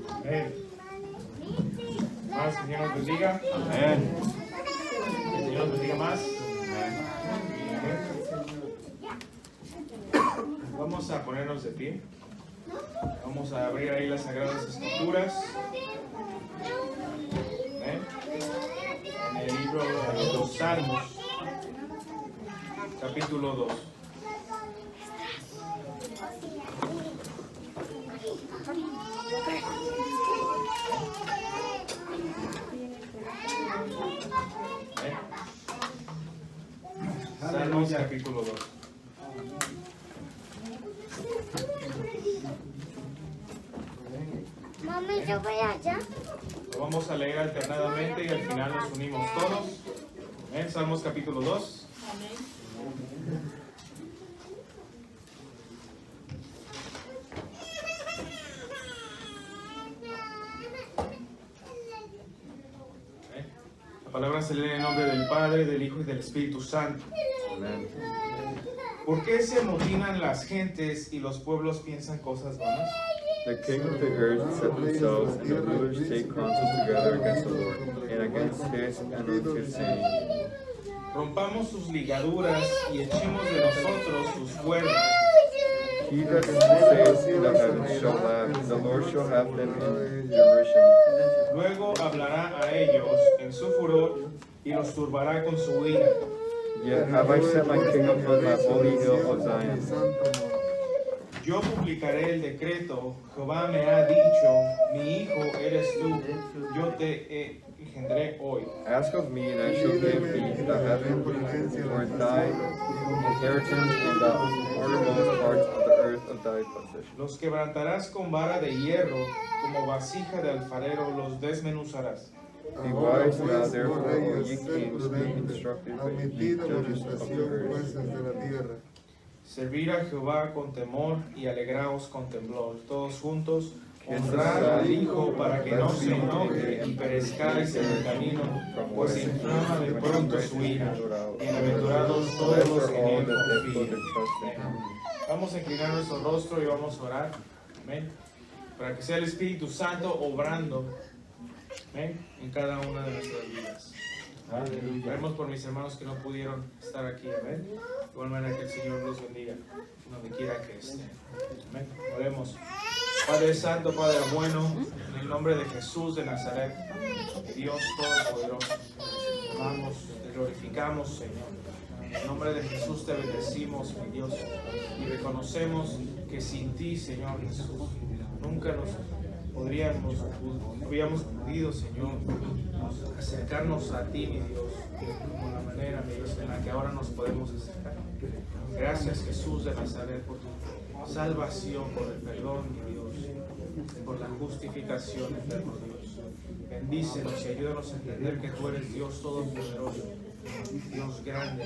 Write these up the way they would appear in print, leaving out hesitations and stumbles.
Amén. Más, que el Señor nos bendiga. Amén. Que el Señor nos bendiga más. Vamos a ponernos de pie. Vamos a abrir ahí las Sagradas Escrituras. Amén. En el libro de los Salmos, capítulo 2. Salmos capítulo 2. Mami, yo voy allá. Lo vamos a leer alternadamente y al final nos unimos todos. Amén. Salmos capítulo 2. Amén. La palabra se lee en el nombre del Padre, del Hijo y del Espíritu Santo. Amén. ¿Por qué se amotinan las gentes y los pueblos piensan cosas vanas? The king of the earth set themselves, and the rulers take counsel together against the Lord, and against his anointed, saying, Rompamos sus ligaduras y echemos de nosotros sus cuerdas. He that says in the heavens shall laugh, the Lord shall have them in derision. Luego hablará a ellos en su furor y los turbará con su ira. Yet have I set my king upon my holy hill of Zion. Yo publicaré el decreto, Jehová me ha dicho, mi hijo eres tú, yo te engendré hoy. Ask of me, and I shall give thee the heaven for thy inheritance, and the uttermost parts of the earth of thy possession. Los quebrantarás con vara de hierro, como vasija de alfarero los desmenuzarás. Be wise now, therefore, O ye kings, be instructed by ye judges of the earth. Servir a Jehová con temor y alegraos con temblor, todos juntos. Honrad al Hijo para que no se enoje y perezcáis en el camino, pues inflama de pronto su ira. Bienaventurados todos los que en él confían. Vamos a inclinar nuestro rostro y vamos a orar. Amén. Para que sea el Espíritu Santo obrando, amén, en cada una de nuestras vidas. Oremos por mis hermanos que no pudieron estar aquí. Amén. De igual manera que el Señor los bendiga donde quiera que estén. Amén. Oremos. Padre Santo, Padre bueno, en el nombre de Jesús de Nazaret, Dios Todopoderoso, te amamos, te glorificamos, Señor. En el nombre de Jesús te bendecimos, mi Dios, y reconocemos que sin ti, Señor Jesús, nunca nos hubiéramos podido, Señor, acercarnos a ti, mi Dios, como la manera, mi Dios, en la que ahora nos podemos acercar. Gracias, Jesús de Nazaret, por tu salvación, por el perdón, mi Dios, por la justificación, eterno Dios. Bendícenos y ayúdanos a entender que tú eres Dios Todopoderoso, Dios grande,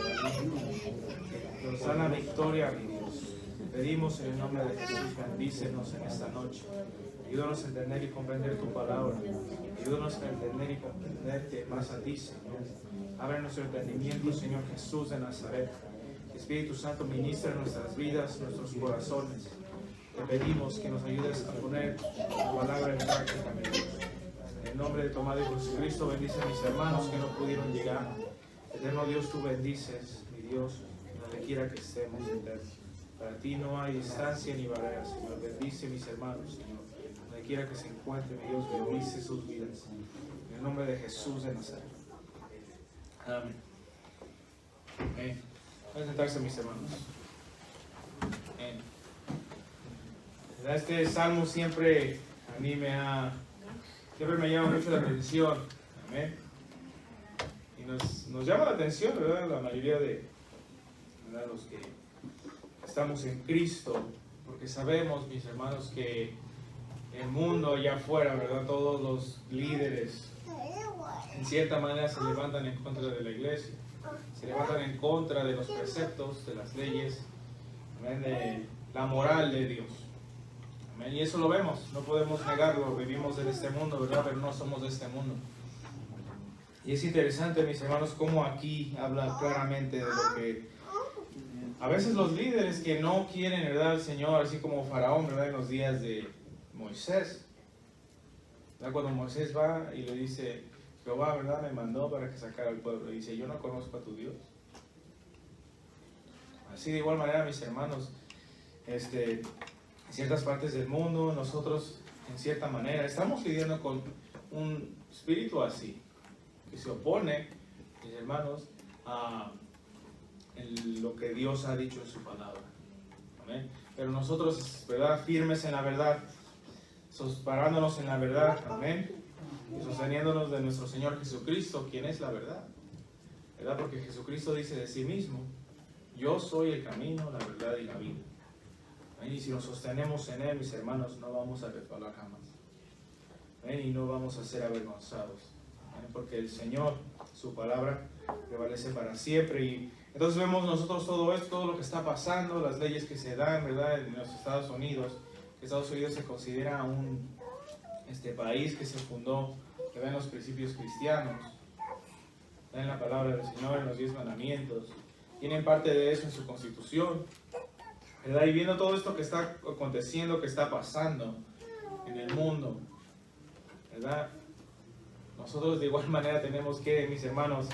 que nos da la victoria, mi Dios. Pedimos en el nombre de Jesús, bendícenos en esta noche. Ayúdanos a entender y comprender tu palabra. Ayúdanos a entender y comprenderte más a ti, Señor. Abre nuestro entendimiento, Señor Jesús de Nazaret. Espíritu Santo, ministra en nuestras vidas, nuestros corazones. Te pedimos que nos ayudes a poner tu palabra en práctica, mi Dios. En el nombre de tu amado Jesucristo, bendice a mis hermanos que no pudieron llegar. Eterno Dios, tú bendices, mi Dios, donde quiera que estemos, eterno. Para ti no hay distancia ni barrera, Señor. Bendice a mis hermanos, Señor. Donde quiera que se encuentre, mi Dios, bendice sus vidas. En el nombre de Jesús de Nazaret. Amén. Amén. Pueden sentarse, mis hermanos. Amén. Este salmo siempre a mí siempre me llama mucho la atención. Amén. Y nos llama la atención, ¿verdad? La mayoría de, ¿verdad?, los que estamos en Cristo, porque sabemos, mis hermanos, que el mundo allá afuera, ¿verdad?, todos los líderes en cierta manera se levantan en contra de la iglesia, se levantan en contra de los preceptos, de las leyes, amén, de la moral de Dios. Amén. Y eso lo vemos, no podemos negarlo, vivimos en este mundo, ¿verdad?, pero no somos de este mundo. Y es interesante, mis hermanos, cómo aquí habla claramente de lo que a veces los líderes que no quieren, ¿verdad?, al Señor, así como Faraón, ¿verdad?, en los días de Moisés. ¿Verdad? Cuando Moisés va y le dice, Jehová, ¿verdad?, me mandó para que sacara al pueblo. Y dice, yo no conozco a tu Dios. Así de igual manera, mis hermanos, en ciertas partes del mundo, nosotros, en cierta manera, estamos lidiando con un espíritu así, que se opone, mis hermanos, a lo que Dios ha dicho en su palabra. Amén. Pero nosotros, ¿verdad?, firmes en la verdad, parándonos en la verdad, amén, y sosteniéndonos de nuestro Señor Jesucristo, quien es la verdad, ¿verdad? Porque Jesucristo dice de sí mismo, yo soy el camino, la verdad y la vida. ¿Amén? Y si nos sostenemos en Él, mis hermanos, no vamos a resbalar jamás. ¿Amén? Y no vamos a ser avergonzados. ¿Amén? Porque el Señor, su palabra, prevalece para siempre. Y entonces vemos nosotros todo esto, todo lo que está pasando, las leyes que se dan, ¿verdad?, en los Estados Unidos. Estados Unidos se considera un país que se fundó, que ve en los principios cristianos, en la palabra del Señor, en los 10 mandamientos. Tienen parte de eso en su constitución, ¿verdad? Y viendo todo esto que está aconteciendo, que está pasando en el mundo, ¿verdad? Nosotros de igual manera tenemos que, mis hermanos,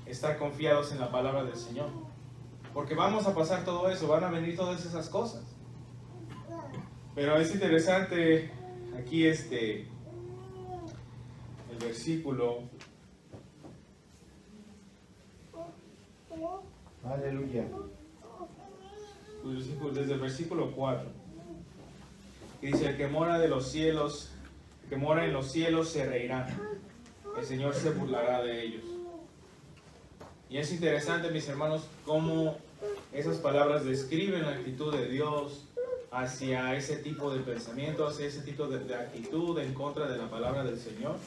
estar confiados en la palabra del Señor. Porque vamos a pasar todo eso, van a venir todas esas cosas. Pero es interesante aquí el versículo. Aleluya. Desde el versículo 4. Que dice, el que mora en los cielos se reirá. El Señor se burlará de ellos. Y es interesante, mis hermanos, cómo esas palabras describen la actitud de Dios hacia ese tipo de pensamiento, hacia ese tipo de actitud en contra de la palabra del Señor,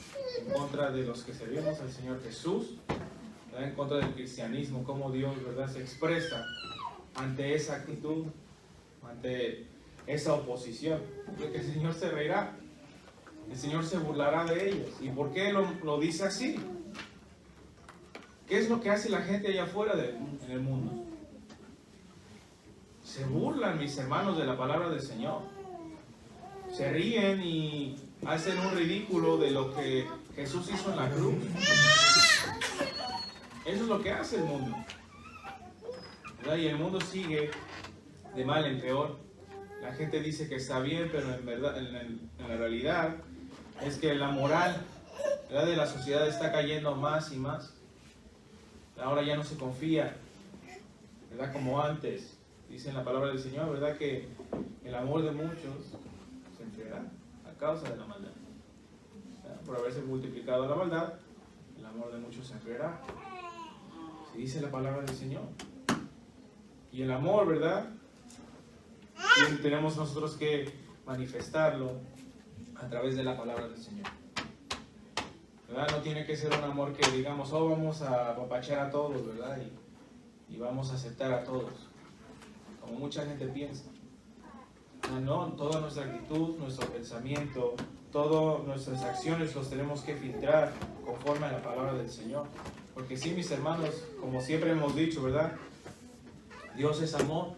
en contra de los que servimos al Señor Jesús, ¿verdad?, en contra del cristianismo, cómo Dios, ¿verdad?, se expresa ante esa actitud, ante esa oposición. Porque el Señor se reirá, el Señor se burlará de ellos. ¿Y por qué lo dice así? ¿Qué es lo que hace la gente allá afuera en el mundo? Se burlan, mis hermanos, de la palabra del Señor. Se ríen y hacen un ridículo de lo que Jesús hizo en la cruz. Eso es lo que hace el mundo, ¿verdad? Y el mundo sigue de mal en peor. La gente dice que está bien, pero en verdad, en la realidad es que la moral, ¿verdad?, de la sociedad está cayendo más y más. Ahora ya no se confía, ¿verdad?, como antes. Dice en la palabra del Señor, ¿verdad?, que el amor de muchos se enfriará a causa de la maldad. ¿Verdad? Por haberse multiplicado la maldad, el amor de muchos se enfriará. Se dice la palabra del Señor. Y el amor, ¿verdad?, tenemos nosotros que manifestarlo a través de la palabra del Señor. ¿Verdad? No tiene que ser un amor que digamos, oh, vamos a apapachar a todos, ¿verdad?, y vamos a aceptar a todos, como mucha gente piensa. No, toda nuestra actitud, nuestro pensamiento, todas nuestras acciones los tenemos que filtrar conforme a la palabra del Señor. Porque sí, mis hermanos, como siempre hemos dicho, ¿verdad?, Dios es amor,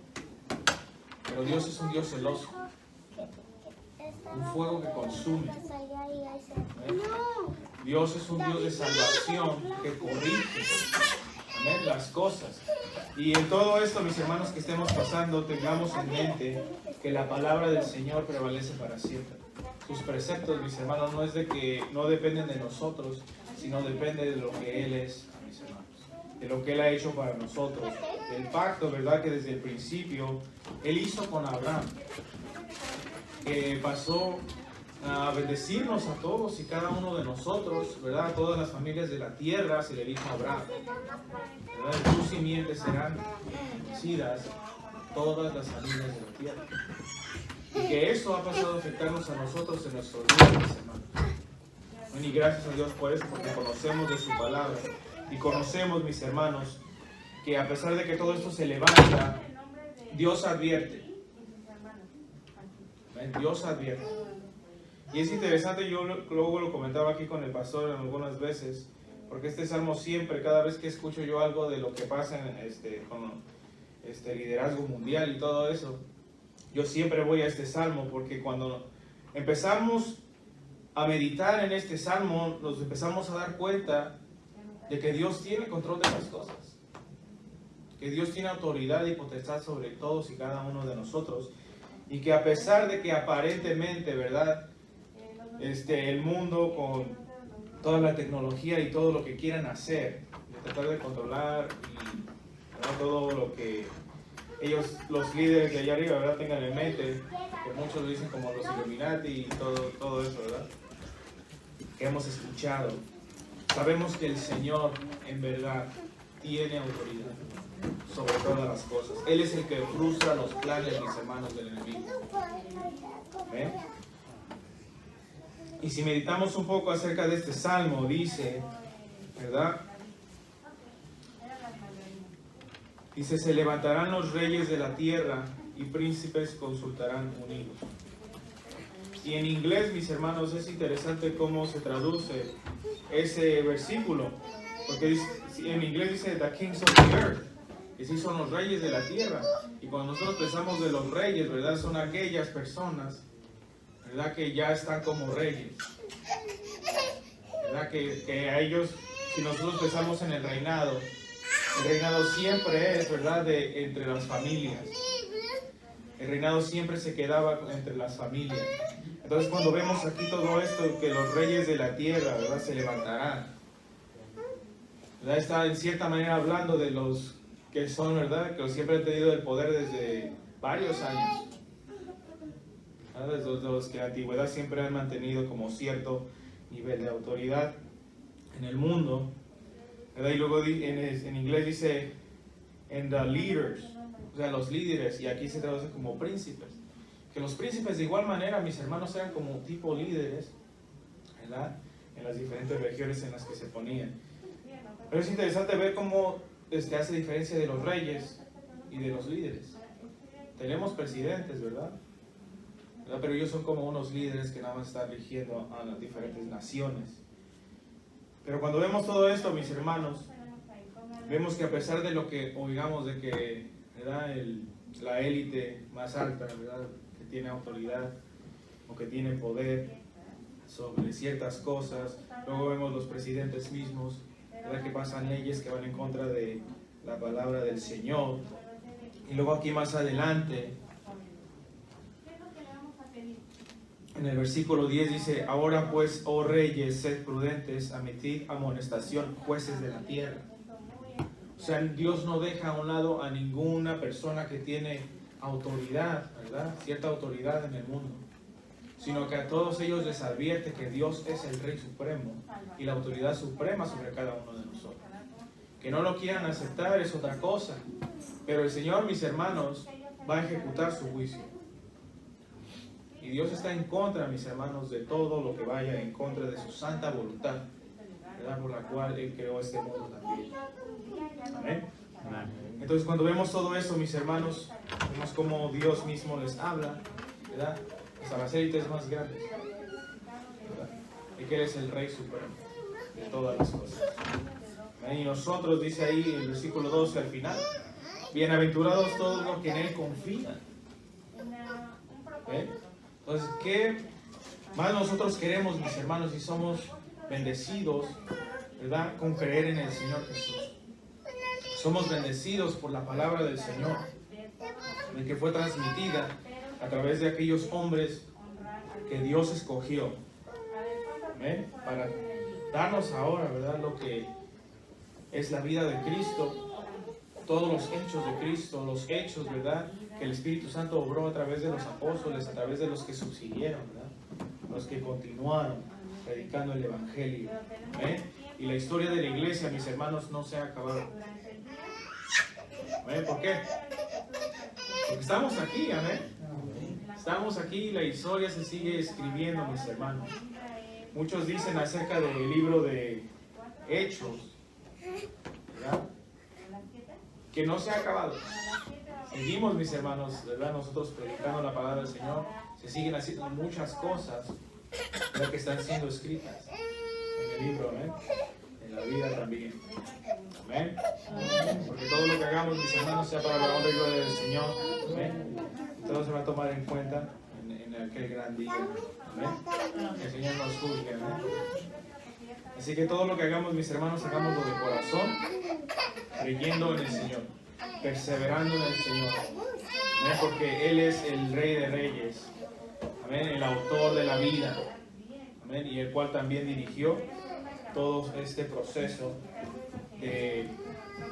pero Dios es un Dios celoso, un fuego que consume. ¿Amén? Dios es un Dios de salvación que corrige, ¿amén?, las cosas. Y en todo esto, mis hermanos, que estemos pasando, tengamos en mente que la palabra del Señor prevalece para siempre. Sus preceptos, mis hermanos, no es de que no dependen de nosotros, sino depende de lo que Él es, mis hermanos, de lo que Él ha hecho para nosotros, del pacto, ¿verdad?, que desde el principio Él hizo con Abraham, que pasó a bendecirnos a todos y cada uno de nosotros, ¿verdad?, a todas las familias de la tierra. Se le dijo a Abraham, ¿verdad?, en tus simientes serán bendecidas todas las familias de la tierra. Y que eso ha pasado a afectarnos a nosotros en nuestros días, mis hermanos. Y gracias a Dios por eso, porque conocemos de su palabra y conocemos, mis hermanos, que a pesar de que todo esto se levanta, Dios advierte. Dios advierte. Y es interesante, yo luego lo comentaba aquí con el pastor algunas veces, porque este salmo siempre, cada vez que escucho yo algo de lo que pasa con liderazgo mundial y todo eso, yo siempre voy a este salmo, porque cuando empezamos a meditar en este salmo, nos empezamos a dar cuenta de que Dios tiene control de las cosas, que Dios tiene autoridad y potestad sobre todos y cada uno de nosotros, y que a pesar de que aparentemente, ¿verdad?, el mundo con toda la tecnología y todo lo que quieran hacer, de tratar de controlar y, ¿verdad?, todo lo que ellos, los líderes de allá arriba, ¿verdad?, tengan en mente, que muchos lo dicen como los Illuminati y todo eso, ¿verdad?, que hemos escuchado. Sabemos que el Señor en verdad tiene autoridad sobre todas las cosas. Él es el que frustra los planes, mis hermanos, del enemigo. ¿Ven? Y si meditamos un poco acerca de este salmo, dice, ¿verdad? Dice, se levantarán los reyes de la tierra y príncipes consultarán unidos. Y en inglés, mis hermanos, es interesante cómo se traduce ese versículo, porque dice, en inglés dice the kings of the earth, que sí son los reyes de la tierra. Y cuando nosotros pensamos de los reyes, ¿verdad?, son aquellas personas, ¿verdad?, que ya están como reyes, ¿verdad?, que a ellos, si nosotros pensamos en el reinado siempre es, ¿verdad?, entre las familias. El reinado siempre se quedaba entre las familias. Entonces cuando vemos aquí todo esto, que los reyes de la tierra, ¿verdad?, se levantarán, ¿verdad?, está en cierta manera hablando de los que son, ¿verdad?, que siempre han tenido el poder desde varios años, ¿verdad?, desde los que en la antigüedad siempre han mantenido como cierto nivel de autoridad en el mundo, ¿verdad? Y luego en inglés dice en the leaders, o sea, los líderes, y aquí se traduce como príncipes. Que los príncipes de igual manera, mis hermanos, eran como tipo líderes, ¿verdad?, en las diferentes regiones en las que se ponían. Pero es interesante ver cómo hace diferencia de los reyes y de los líderes. Tenemos presidentes, ¿verdad? Pero ellos son como unos líderes que nada más están rigiendo a las diferentes naciones. Pero cuando vemos todo esto, mis hermanos, vemos que a pesar de lo que oigamos de que, ¿verdad?, la élite más alta, ¿verdad?, que tiene autoridad o que tiene poder sobre ciertas cosas, luego vemos los presidentes mismos, ¿verdad?, que pasan leyes que van en contra de la palabra del Señor. Y luego aquí más adelante, en el versículo 10 dice, ahora pues, oh reyes, sed prudentes, admitid amonestación, jueces de la tierra. O sea, Dios no deja a un lado a ninguna persona que tiene autoridad, ¿verdad?, cierta autoridad en el mundo, sino que a todos ellos les advierte que Dios es el Rey Supremo y la autoridad suprema sobre cada uno de nosotros. Que no lo quieran aceptar es otra cosa, pero el Señor, mis hermanos, va a ejecutar su juicio. Y Dios está en contra, mis hermanos, de todo lo que vaya en contra de su santa voluntad, ¿verdad?, por la cual Él creó este mundo también. Amén. Entonces, cuando vemos todo eso, mis hermanos, vemos cómo Dios mismo les habla, ¿verdad?, hasta las élites más grandes, ¿verdad?, y que Él es el Rey Supremo de todas las cosas. ¿Ven? Y nosotros, dice ahí en el versículo 12 al final, bienaventurados todos los que en Él confían. ¿Ven? Entonces, ¿qué más nosotros queremos, mis hermanos, si somos bendecidos, ¿verdad?, con creer en el Señor Jesús? Somos bendecidos por la palabra del Señor, de que fue transmitida a través de aquellos hombres que Dios escogió, ¿ven?, para darnos ahora, ¿verdad?, lo que es la vida de Cristo, todos los hechos de Cristo, los hechos, ¿verdad?, que el Espíritu Santo obró a través de los apóstoles, a través de los que subsiguieron, ¿verdad?, los que continuaron predicando el Evangelio. ¿Ven? Y la historia de la iglesia, mis hermanos, no se ha acabado. ¿Ven? ¿Por qué? Porque estamos aquí, amén. Estamos aquí y la historia se sigue escribiendo, mis hermanos. Muchos dicen acerca del libro de Hechos, ¿verdad?, que no se ha acabado. Seguimos, mis hermanos, ¿verdad?, nosotros predicando la palabra del Señor. Se siguen haciendo muchas cosas, ¿verdad?, que están siendo escritas en el libro, ¿ven?, en la vida también. Amén. Porque todo lo que hagamos, mis hermanos, sea para la honra y gloria del Señor. Amén. Todo se va a tomar en cuenta en aquel gran día. Amén. Que el Señor nos juzgue. Amén. Así que todo lo que hagamos, mis hermanos, hagámoslo de corazón, creyendo en el Señor, perseverando en el Señor. Amén. Porque Él es el Rey de Reyes. Amén. El autor de la vida. Amén. Y el cual también dirigió todo este proceso de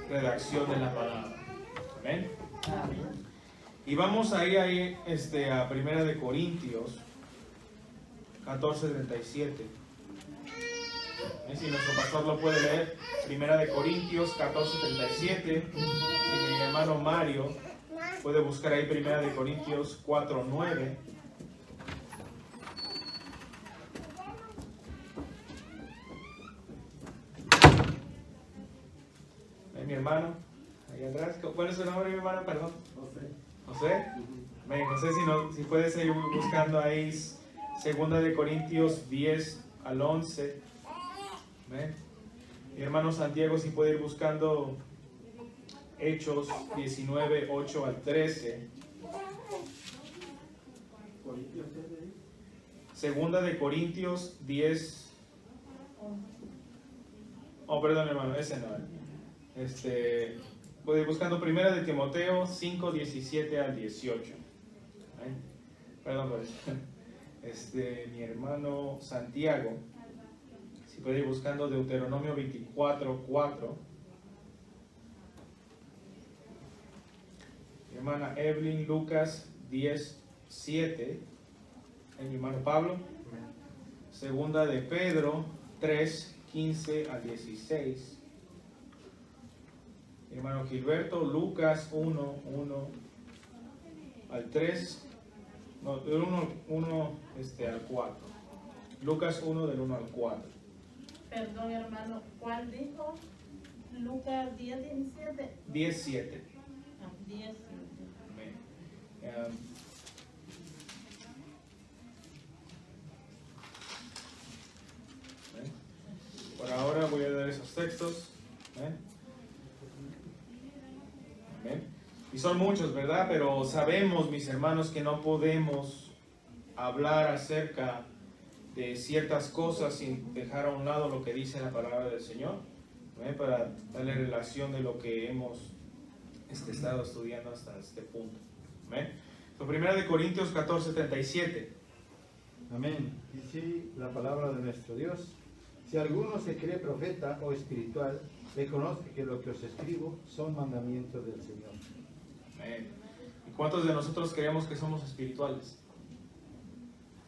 redacción de la palabra. Amén. Y vamos a ir ahí, a Primera de Corintios 14:37. Si nuestro pastor lo puede leer, Primera de Corintios 14:37. Si mi hermano Mario puede buscar ahí Primera de Corintios 4:9. Mi hermano, ahí atrás. ¿Cuál es su nombre, mi hermano? Perdón. José. Ven, José, si puedes ir buscando ahí 2 de Corintios 10 al 11. ¿Ven? Mi hermano Santiago, si puede ir buscando Hechos 19, 8 al 13. 2 de Corintios 10. Oh, perdón, hermano, ese no. Puede ir buscando 1 de Timoteo 5, 17 al 18. ¿Ven? Perdón por eso. Mi hermano Santiago, si puede ir buscando Deuteronomio 24, 4. Mi hermana Evelyn, Lucas 10, 7. Mi hermano Pablo. 2 de Pedro 3, 15 al 16. Mi hermano Gilberto, Lucas 1, 1 al 3. No, del 1 al 4. Lucas 1 del 1 al 4. Perdón, hermano, ¿cuál dijo? Lucas 10, 17. 17. 10. Por ahora voy a dar esos textos. Amén. Y son muchos, ¿verdad? Pero sabemos, mis hermanos, que no podemos hablar acerca de ciertas cosas sin dejar a un lado lo que dice la palabra del Señor, para darle relación de lo que hemos estado estudiando hasta este punto. Amén. Primera de Corintios 14:37. Amén. Dice la palabra de nuestro Dios: si alguno se cree profeta o espiritual, reconozca que lo que os escribo son mandamientos del Señor. Amén. ¿Y cuántos de nosotros creemos que somos espirituales?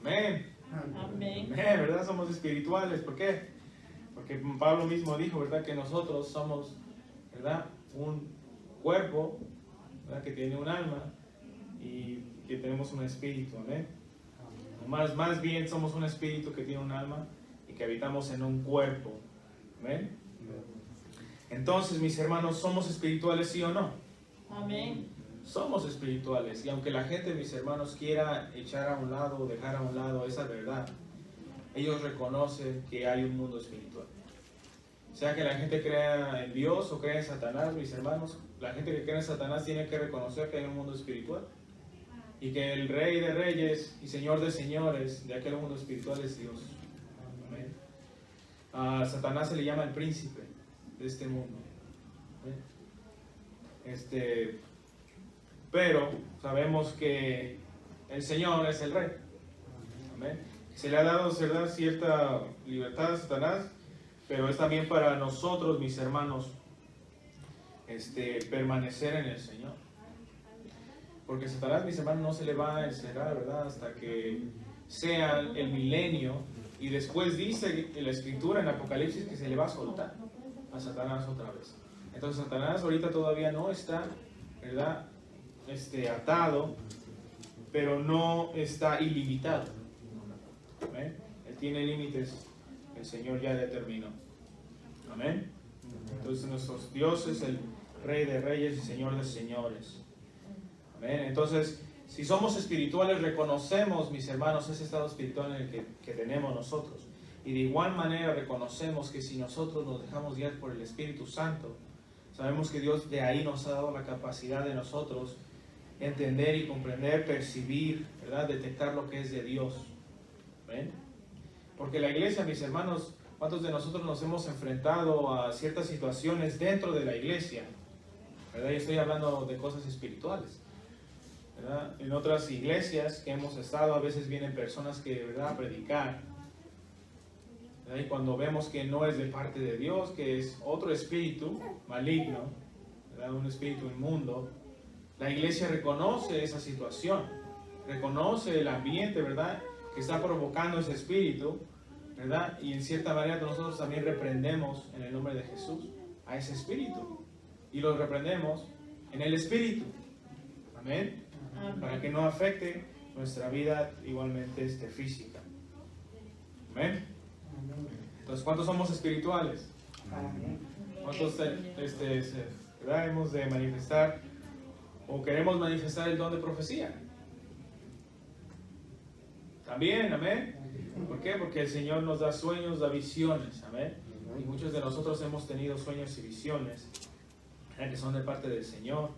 Amén. Amén. Amén, ¿verdad? Somos espirituales. ¿Por qué? Porque Pablo mismo dijo, ¿verdad? Que nosotros somos, ¿verdad? Un cuerpo, ¿verdad? Que tiene un alma y que tenemos un espíritu. Amén. Más bien somos un espíritu que tiene un alma y que habitamos en un cuerpo. Amén. Entonces, mis hermanos, ¿somos espirituales, sí o no? Amén. Somos espirituales, y aunque la gente, mis hermanos, quiera echar a un lado o dejar a un lado esa verdad, ellos reconocen que hay un mundo espiritual. Sea que la gente crea en Dios o crea en Satanás, mis hermanos, la gente que cree en Satanás tiene que reconocer que hay un mundo espiritual y que el Rey de Reyes y Señor de Señores de aquel mundo espiritual es Dios. Amén. A Satanás se le llama el príncipe de este mundo. Pero sabemos que el Señor es el Rey. Amén. Se le ha dado cierta libertad a Satanás, pero es también para nosotros, mis hermanos, permanecer en el Señor. Porque Satanás, mis hermanos, no se le va a encerrar, ¿verdad? Hasta que sea el milenio. Y después dice en la Escritura, en Apocalipsis, que se le va a soltar a Satanás otra vez. Entonces Satanás ahorita todavía no está, ¿verdad? Atado, pero no está ilimitado. ¿Amén? Él tiene límites, el Señor ya determinó. Amén. Entonces nuestro Dios es el Rey de Reyes y Señor de Señores. Amén. Entonces, si somos espirituales, reconocemos, mis hermanos, ese estado espiritual en el que tenemos nosotros. Y de igual manera reconocemos que si nosotros nos dejamos guiar por el Espíritu Santo, sabemos que Dios de ahí nos ha dado la capacidad de nosotros entender y comprender, percibir, ¿verdad? Detectar lo que es de Dios. ¿Ven? Porque la iglesia, mis hermanos, ¿cuántos de nosotros nos hemos enfrentado a ciertas situaciones dentro de la iglesia? ¿Verdad? Y estoy hablando de cosas espirituales. ¿Verdad? En otras iglesias que hemos estado, a veces vienen personas que, ¿verdad?, a predicar. ¿Verdad? Y cuando vemos que no es de parte de Dios, que es otro espíritu maligno, ¿verdad?, un espíritu inmundo, la iglesia reconoce esa situación, reconoce el ambiente, ¿verdad?, que está provocando ese espíritu, ¿verdad? Y en cierta manera nosotros también reprendemos en el nombre de Jesús a ese espíritu. Y lo reprendemos en el espíritu. Amén. Para que no afecte nuestra vida igualmente física. Amén. Entonces, ¿cuántos somos espirituales? ¿Cuántos ¿verdad?, hemos de manifestar o queremos manifestar el don de profecía? También, amén. ¿Por qué? Porque el Señor nos da sueños, da visiones, amén. Y muchos de nosotros hemos tenido sueños y visiones que son de parte del Señor.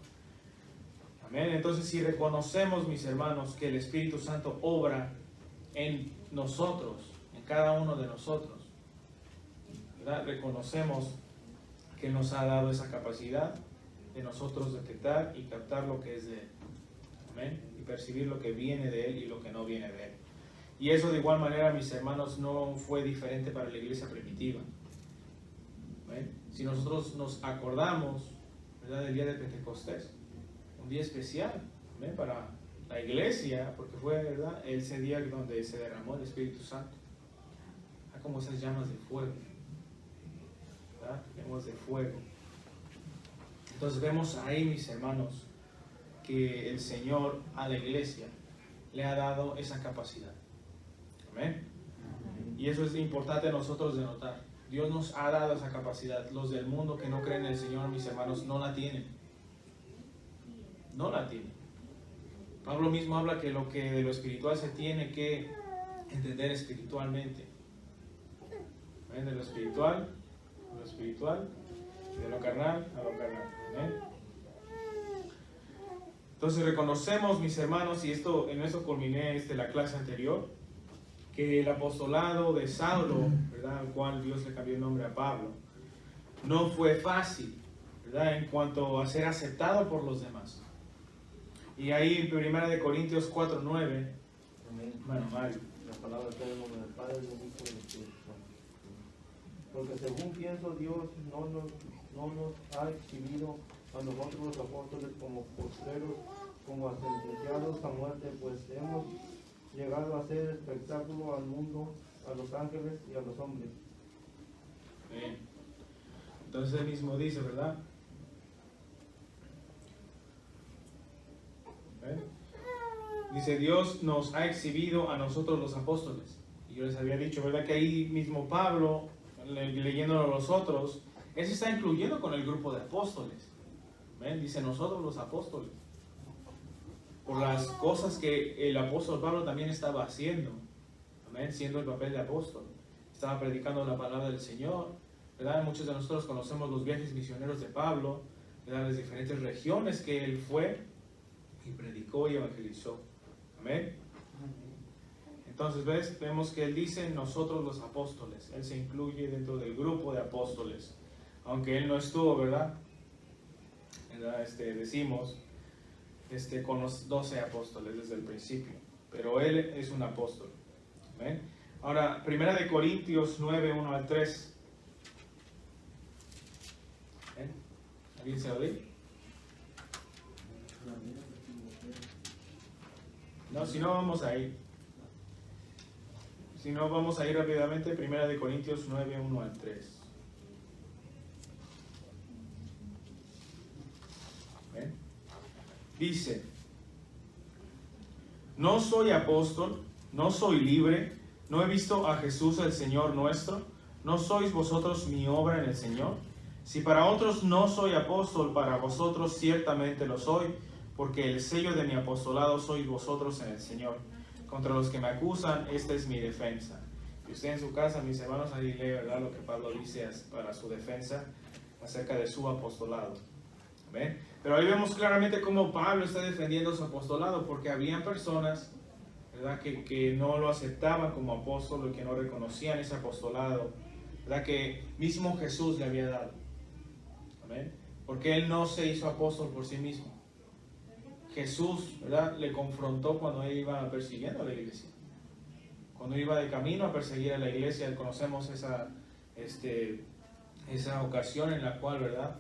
Amén. Entonces, si reconocemos, mis hermanos, que el Espíritu Santo obra en nosotros, en cada uno de nosotros, ¿verdad?, reconocemos que Él nos ha dado esa capacidad de nosotros detectar y captar lo que es de Él. Amén. Y percibir lo que viene de Él y lo que no viene de Él. Y eso de igual manera, mis hermanos, no fue diferente para la iglesia primitiva. ¿Ven? Si nosotros nos acordamos, ¿verdad?, del día de Pentecostés, un día especial, ¿ven?, para la iglesia, porque fue, ¿verdad?, ese día donde se derramó el Espíritu Santo. Como esas llamas de fuego, ¿verdad? Llamas de fuego. Entonces vemos ahí, mis hermanos, que el Señor a la iglesia le ha dado esa capacidad. Amén. Y eso es importante a nosotros de notar. Dios nos ha dado esa capacidad. Los del mundo que no creen en el Señor, mis hermanos, no la tienen. No la tienen. Pablo mismo habla que lo que de lo espiritual se tiene que entender espiritualmente. ¿Ven? De lo espiritual, de lo carnal a lo carnal. ¿Ven? Entonces reconocemos, mis hermanos, y esto en eso culminé la clase anterior, que el apostolado de Saulo, ¿verdad?, al cual Dios le cambió el nombre a Pablo, no fue fácil, ¿verdad?, en cuanto a ser aceptado por los demás. Y ahí en 1 Corintios 4:9, bueno, Mario. La palabra está en el nombre del Padre, del Hijo y del Espíritu Santo. Porque según pienso, Dios no nos ha exhibido a nosotros los apóstoles como postreros, como a sentenciados a muerte, pues hemos llegado a ser espectáculo al mundo, a los ángeles y a los hombres. Bien. Entonces él mismo dice, ¿verdad? ¿Ven? Dice, Dios nos ha exhibido a nosotros los apóstoles. Y yo les había dicho, ¿verdad?, que ahí mismo Pablo, leyéndolo a los otros, él se está incluyendo con el grupo de apóstoles. ¿Ven? Dice, nosotros los apóstoles. Por las cosas que el apóstol Pablo también estaba haciendo. ¿Amén? Siendo el papel de apóstol. Estaba predicando la palabra del Señor. ¿Verdad? Muchos de nosotros conocemos los viajes misioneros de Pablo, ¿verdad?, las diferentes regiones que él fue y predicó y evangelizó. Amén. Entonces, vemos que él dice nosotros los apóstoles. Él se incluye dentro del grupo de apóstoles. Aunque él no estuvo, ¿verdad? Decimos con los 12 apóstoles desde el principio. Pero él es un apóstol. ¿Amén? Ahora, 1 Corintios 9, 1 al 3. ¿Ven? ¿Alguien se lo lee? No, si no vamos a ir. Si no, vamos a ir rápidamente. 1 Corintios 9, 1 al 3. ¿Ven? Dice, no soy apóstol, no soy libre, no he visto a Jesús el Señor nuestro, no sois vosotros mi obra en el Señor. Si para otros no soy apóstol, para vosotros ciertamente lo soy, porque el sello de mi apostolado sois vosotros en el Señor. Contra los que me acusan, esta es mi defensa. Y usted en su casa, mis hermanos, ahí lee, ¿verdad?, lo que Pablo dice para su defensa acerca de su apostolado. ¿Ven? Pero ahí vemos claramente cómo Pablo está defendiendo su apostolado, porque habían personas, ¿verdad?, que no lo aceptaban como apóstol, que no reconocían ese apostolado, ¿verdad?, que mismo Jesús le había dado. ¿Amén? Porque él no se hizo apóstol por sí mismo. Jesús, ¿verdad?, le confrontó cuando él iba persiguiendo a la iglesia. Cuando iba de camino a perseguir a la iglesia, conocemos esa ocasión en la cual, ¿verdad?,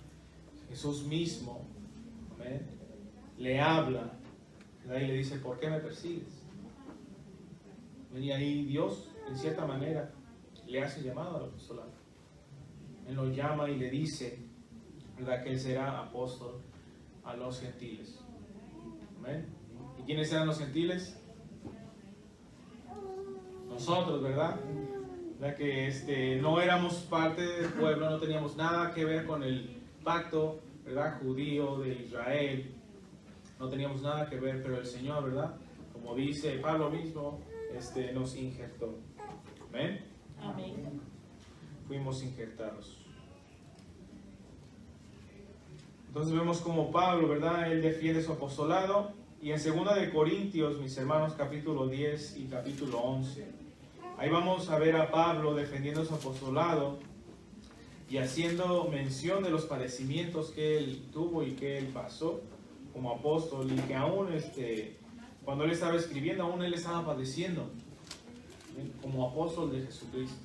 Jesús mismo, ¿amén?, le habla, ¿verdad?, y le dice: ¿por qué me persigues? Y ahí Dios, en cierta manera, le hace llamado al apostolado. Él lo llama y le dice, ¿verdad?, que él será apóstol a los gentiles. ¿Amén? ¿Y quiénes eran los gentiles? Nosotros, ¿verdad? ¿Verdad? Que no éramos parte del pueblo, no teníamos nada que ver con el pacto, ¿verdad?, judío de Israel. No teníamos nada que ver, pero el Señor, ¿verdad?, como dice Pablo mismo, nos injertó. ¿Amén? Amén. Fuimos injertados. Entonces vemos como Pablo, ¿verdad?, él defiende su apostolado. Y en 2 de Corintios, mis hermanos, capítulo 10 y capítulo 11, ahí vamos a ver a Pablo defendiendo su apostolado y haciendo mención de los padecimientos que él tuvo y que él pasó como apóstol, y que aún cuando él estaba escribiendo, aún él estaba padeciendo, ¿sí?, como apóstol de Jesucristo.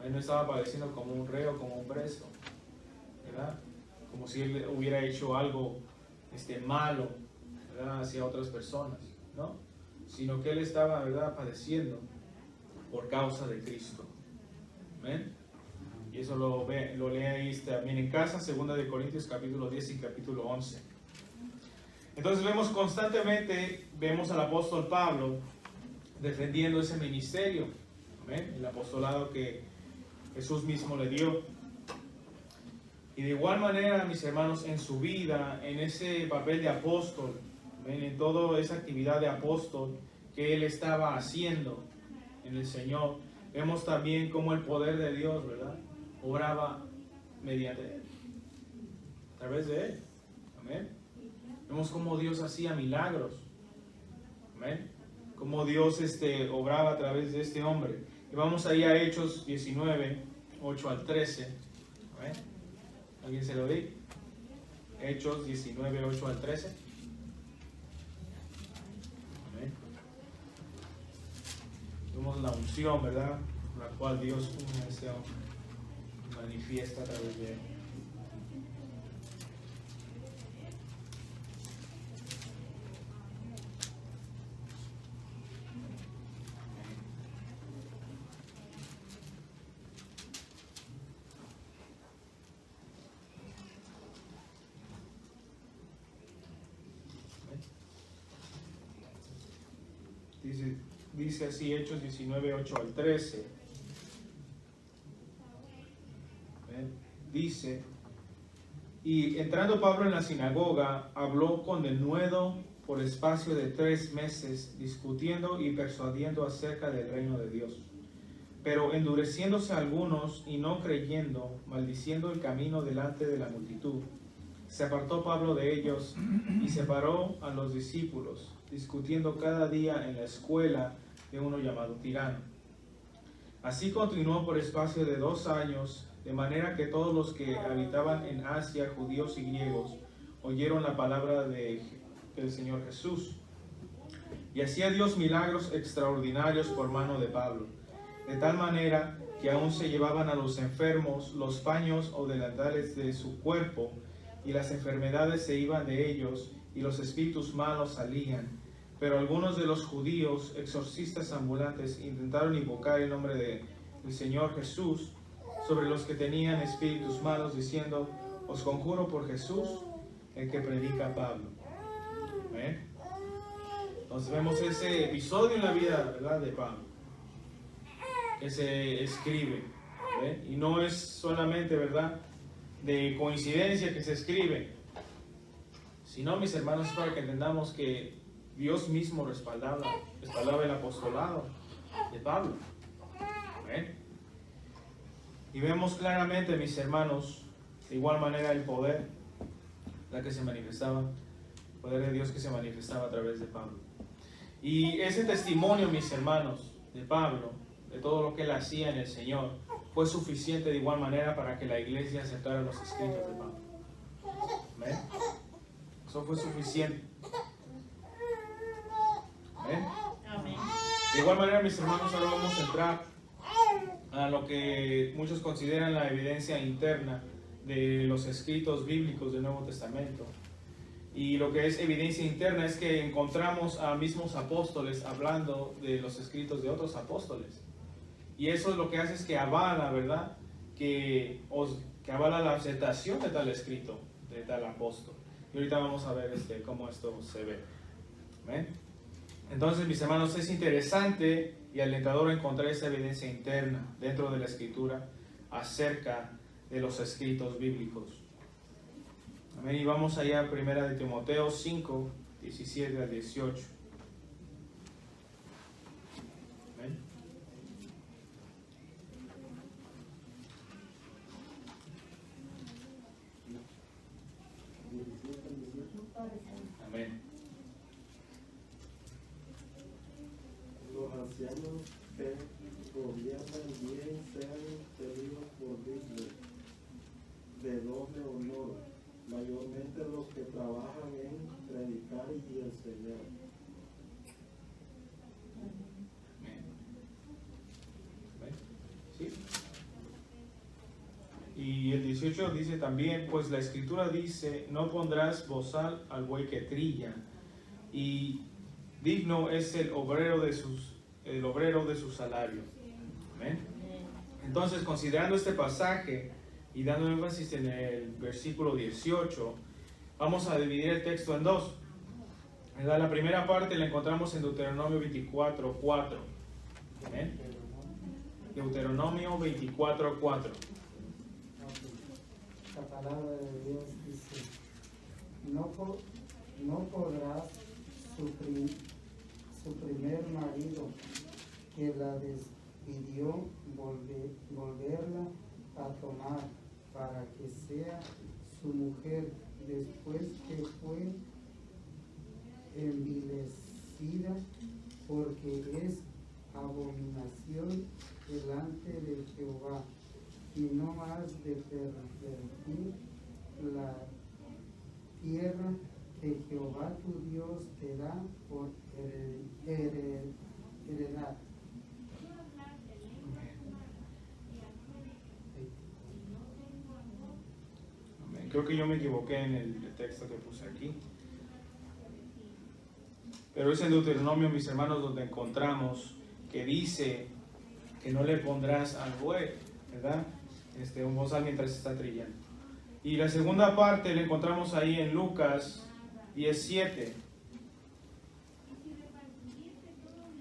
Él no estaba padeciendo como un reo, como un preso, ¿verdad?, como si él hubiera hecho algo malo, ¿verdad?, hacia otras personas, ¿no? Sino que él estaba, ¿verdad?, padeciendo por causa de Cristo. ¿Amén? Y eso lo lee ahí también en casa, 2 de Corintios capítulo 10 y capítulo 11. Entonces vemos al apóstol Pablo defendiendo ese ministerio, ¿amén?, el apostolado que Jesús mismo le dio. Y de igual manera, mis hermanos, en su vida, en ese papel de apóstol, ¿amén?, en toda esa actividad de apóstol que él estaba haciendo en el Señor, vemos también cómo el poder de Dios, ¿verdad?, obraba mediante él, a través de él. Amén. Vemos cómo Dios hacía milagros. Amén. Cómo Dios obraba a través de este hombre. Y vamos ahí a Hechos 19, 8 al 13. Amén. ¿Alguien se lo di? Hechos 19, 8 al 13. Amén. Vemos la unción, ¿verdad?, la cual Dios manifiesta a través de él. Dice así Hechos 19, 8 al 13. Dice: y entrando Pablo en la sinagoga, habló con denuedo por espacio de 3 meses, discutiendo y persuadiendo acerca del reino de Dios. Pero endureciéndose algunos y no creyendo, maldiciendo el camino delante de la multitud, se apartó Pablo de ellos y separó a los discípulos, discutiendo cada día en la escuela de uno llamado Tirano. Así continuó por espacio de 2 años, de manera que todos los que habitaban en Asia, judíos y griegos, oyeron la palabra del Señor Jesús. Y hacía Dios milagros extraordinarios por mano de Pablo, de tal manera que aún se llevaban a los enfermos los paños o delantales de su cuerpo, y las enfermedades se iban de ellos, y los espíritus malos salían. Pero algunos de los judíos, exorcistas ambulantes, intentaron invocar el nombre del Señor Jesús sobre los que tenían espíritus malos, diciendo: os conjuro por Jesús, el que predica Pablo. ¿Ven? Entonces vemos ese episodio en la vida, ¿verdad?, de Pablo, que se escribe. ¿Ven? Y no es solamente, ¿verdad?, de coincidencia que se escribe, sino, mis hermanos, es para que entendamos que Dios mismo respaldaba el apostolado de Pablo. ¿Ven? Y vemos claramente, mis hermanos, de igual manera el poder, la que se manifestaba, el poder de Dios que se manifestaba a través de Pablo. Y ese testimonio, mis hermanos, de Pablo, de todo lo que él hacía en el Señor, fue suficiente de igual manera para que la iglesia aceptara los escritos de Pablo. ¿Amén? Eso fue suficiente. ¿Amén? Amén. De igual manera, mis hermanos, ahora vamos a entrar a lo que muchos consideran la evidencia interna de los escritos bíblicos del Nuevo Testamento. Y lo que es evidencia interna es que encontramos a mismos apóstoles hablando de los escritos de otros apóstoles. Y eso es lo que hace es que avala, ¿verdad? Que avala la aceptación de tal escrito, de tal apóstol. Y ahorita vamos a ver cómo esto se ve. ¿Ven? Entonces, mis hermanos, es interesante y alentador encontrar esa evidencia interna dentro de la Escritura acerca de los escritos bíblicos. Amén. Y vamos allá a 1 Timoteo 5, 17 al 18. Amén. Amén. Los ancianos que gobiernan bien sean tenidos por dignos de doble honor, mayormente los que trabajan en predicar y enseñar. Amén. Amén. ¿Sí? Y el 18 dice también, pues la Escritura dice, no pondrás bozal al buey que trilla, y digno es el obrero de su salario. Amén. Entonces, considerando este pasaje y dando énfasis en el versículo 18, vamos a dividir el texto en dos. La primera parte la encontramos en Deuteronomio 24:4. Amén. Deuteronomio 24:4. La palabra de Dios dice, no podrás su primer marido que la despidió volverla a tomar para que sea su mujer después que fue envilecida, porque es abominación delante de Jehová, y no has de pervertir la tierra que Jehová tu Dios te da por heredad. Creo que yo me equivoqué en el texto que puse aquí. Pero es en Deuteronomio, mis hermanos, donde encontramos que dice que no le pondrás al buey, ¿verdad? Un bozal mientras está trillando. Y la segunda parte la encontramos ahí en Lucas 17.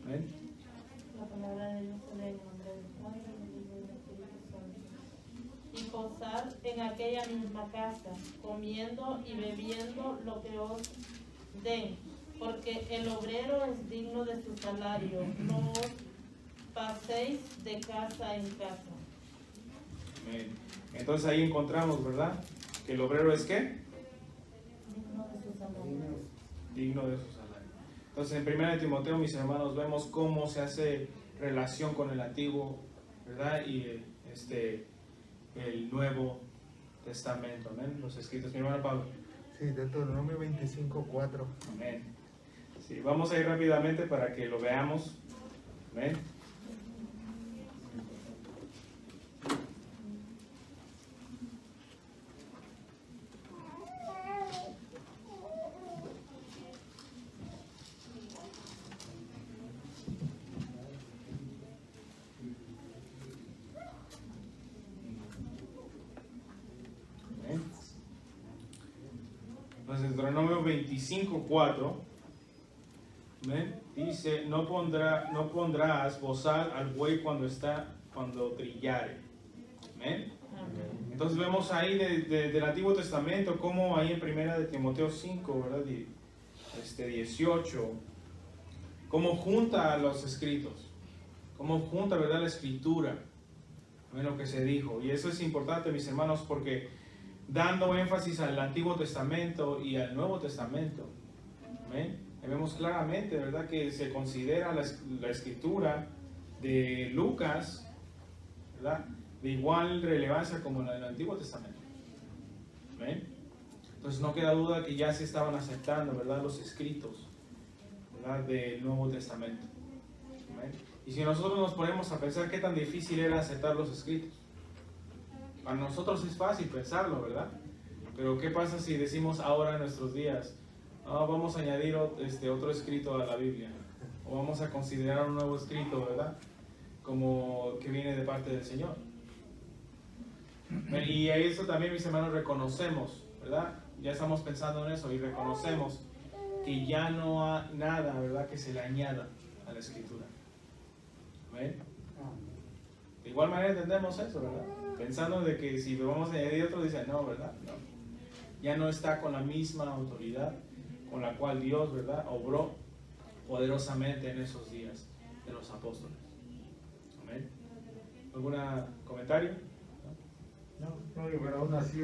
¿Ven? La palabra de Dios se lee en el nombre del Padre, del Hijo y del Espíritu Santo. Y posad en aquella misma casa, comiendo y bebiendo lo que os den, porque el obrero es digno de su salario. No os paséis de casa en casa. Amén. Entonces ahí encontramos, ¿verdad? Que el obrero es ¿qué? Digno de su salario. Digno de su salario. Entonces en 1 Timoteo, mis hermanos, vemos cómo se hace relación con el Antiguo, ¿verdad? Y el Nuevo Testamento, amén. Los escritos, mi hermano Pablo. Sí, Deuteronomio 25:4. Amén. Sí, vamos a ir rápidamente para que lo veamos. Amén. Entonces, Deuteronomio 25:4 dice, no pondrás bozal al buey cuando trillare. ¿Amén? Amén. Entonces vemos ahí del Antiguo Testamento como ahí en 1 Timoteo 5, ¿verdad? 18, cómo junta los escritos, cómo junta, ¿verdad?, la escritura, lo que se dijo. Y eso es importante, mis hermanos, porque dando énfasis al Antiguo Testamento y al Nuevo Testamento. ¿Amén? Vemos claramente, ¿verdad?, que se considera la escritura de Lucas, ¿verdad?, de igual relevancia como la del Antiguo Testamento. ¿Amén? Entonces no queda duda que ya se estaban aceptando, ¿verdad?, los escritos, ¿verdad?, del Nuevo Testamento. ¿Amén? Y si nosotros nos ponemos a pensar qué tan difícil era aceptar los escritos, para nosotros es fácil pensarlo, ¿verdad? Pero ¿qué pasa si decimos ahora en nuestros días, vamos a añadir otro escrito a la Biblia, o vamos a considerar un nuevo escrito, ¿verdad?, como que viene de parte del Señor? Y a eso también, mis hermanos, reconocemos, ¿verdad? Ya estamos pensando en eso y reconocemos que ya no hay nada, ¿verdad?, que se le añada a la escritura. ¿Amén? De igual manera entendemos eso, ¿verdad? Pensando de que si vamos a añadir otro, dicen, no, ¿verdad? No. Ya no está con la misma autoridad con la cual Dios, ¿verdad?, obró poderosamente en esos días de los apóstoles. Amén. ¿Algún comentario? No, pero aún así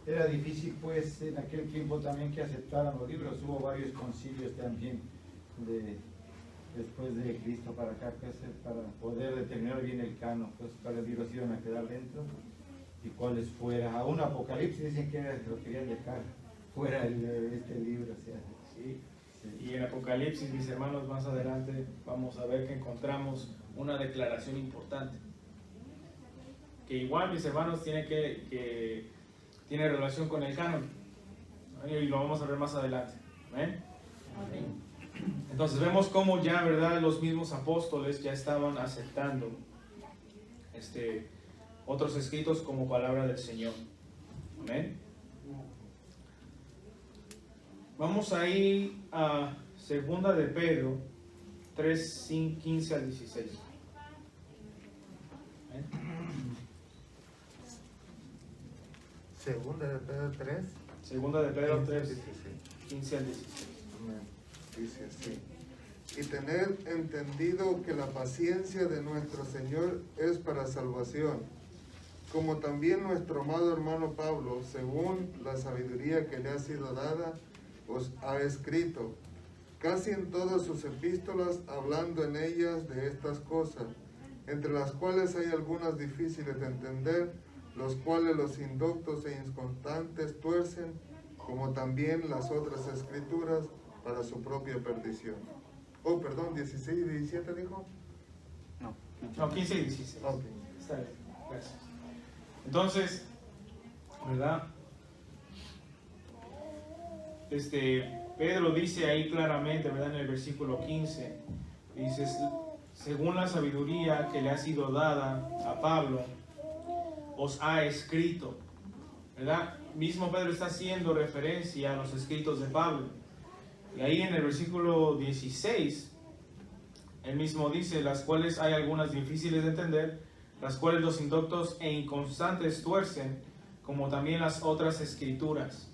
era difícil, pues, en aquel tiempo también que aceptaran los libros. Hubo varios concilios también después de Cristo para acá, pues, para poder determinar bien el canon, pues, cuáles libros iban a quedar dentro y cuáles fuera. Aún Apocalipsis dicen que lo querían dejar fuera de este libro. O sea, sí. Y en Apocalipsis, mis hermanos, más adelante vamos a ver que encontramos una declaración importante, que igual, mis hermanos, tiene relación con el canon, ¿no? Y lo vamos a ver más adelante. ¿Amén? Amén. Entonces vemos cómo ya, ¿verdad?, los mismos apóstoles ya estaban aceptando otros escritos como palabra del Señor. Amén. Vamos a ir a 2 de Pedro 3, 15 al 16. ¿Amén? Segunda de Pedro 3. 2 de Pedro 3, 15 al 16. Dice así: y tener entendido que la paciencia de nuestro Señor es para salvación, como también nuestro amado hermano Pablo, según la sabiduría que le ha sido dada, os ha escrito, casi en todas sus epístolas, hablando en ellas de estas cosas, entre las cuales hay algunas difíciles de entender, los cuales los indoctos e inconstantes tuercen, como también las otras escrituras, para su propia perdición. Oh, perdón, 16 y 17 dijo. No, 15 y 16. Ok. Está bien, gracias. Entonces, ¿verdad? Pedro dice ahí claramente, ¿verdad?, en el versículo 15, dice, según la sabiduría que le ha sido dada a Pablo, os ha escrito, ¿verdad? Mismo Pedro está haciendo referencia a los escritos de Pablo. Y ahí en el versículo 16, él mismo dice, las cuales hay algunas difíciles de entender, las cuales los indoctos e inconstantes tuercen, como también las otras escrituras.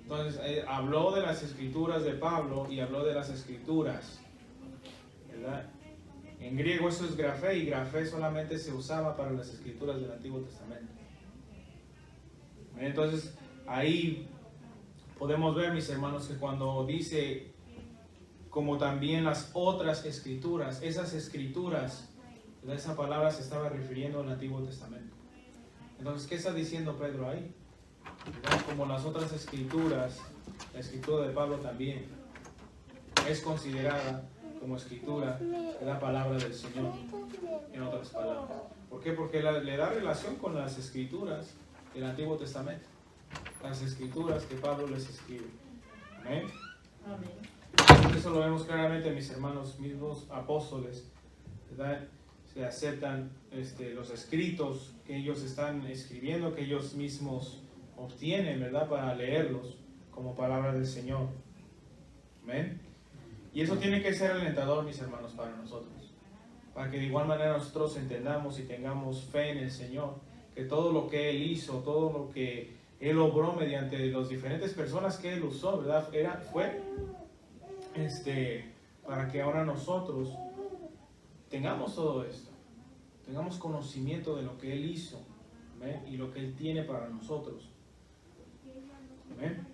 Entonces, habló de las escrituras de Pablo y habló de las escrituras, ¿verdad? En griego eso es grafé, y grafé solamente se usaba para las escrituras del Antiguo Testamento. Entonces, ahí podemos ver, mis hermanos, que cuando dice como también las otras escrituras, esas escrituras, esa palabra se estaba refiriendo al Antiguo Testamento. Entonces, ¿qué está diciendo Pedro ahí? Como las otras escrituras, la escritura de Pablo también es considerada como escritura de la palabra del Señor, en otras palabras. ¿Por qué? Porque le da relación con las escrituras del Antiguo Testamento, las escrituras que Pablo les escribe. Amén. Amén. Eso lo vemos claramente, mis hermanos, mismos apóstoles, ¿verdad? Se aceptan los escritos que ellos están escribiendo, que ellos mismos obtienen, ¿verdad?, para leerlos como palabra del Señor. Amén. Y eso tiene que ser alentador, mis hermanos, para nosotros, para que de igual manera nosotros entendamos y tengamos fe en el Señor, que todo lo que Él hizo, todo lo que Él obró mediante las diferentes personas que Él usó, ¿verdad?, fue para que ahora nosotros tengamos todo esto, tengamos conocimiento de lo que Él hizo, Amén. Y lo que Él tiene para nosotros. Amén.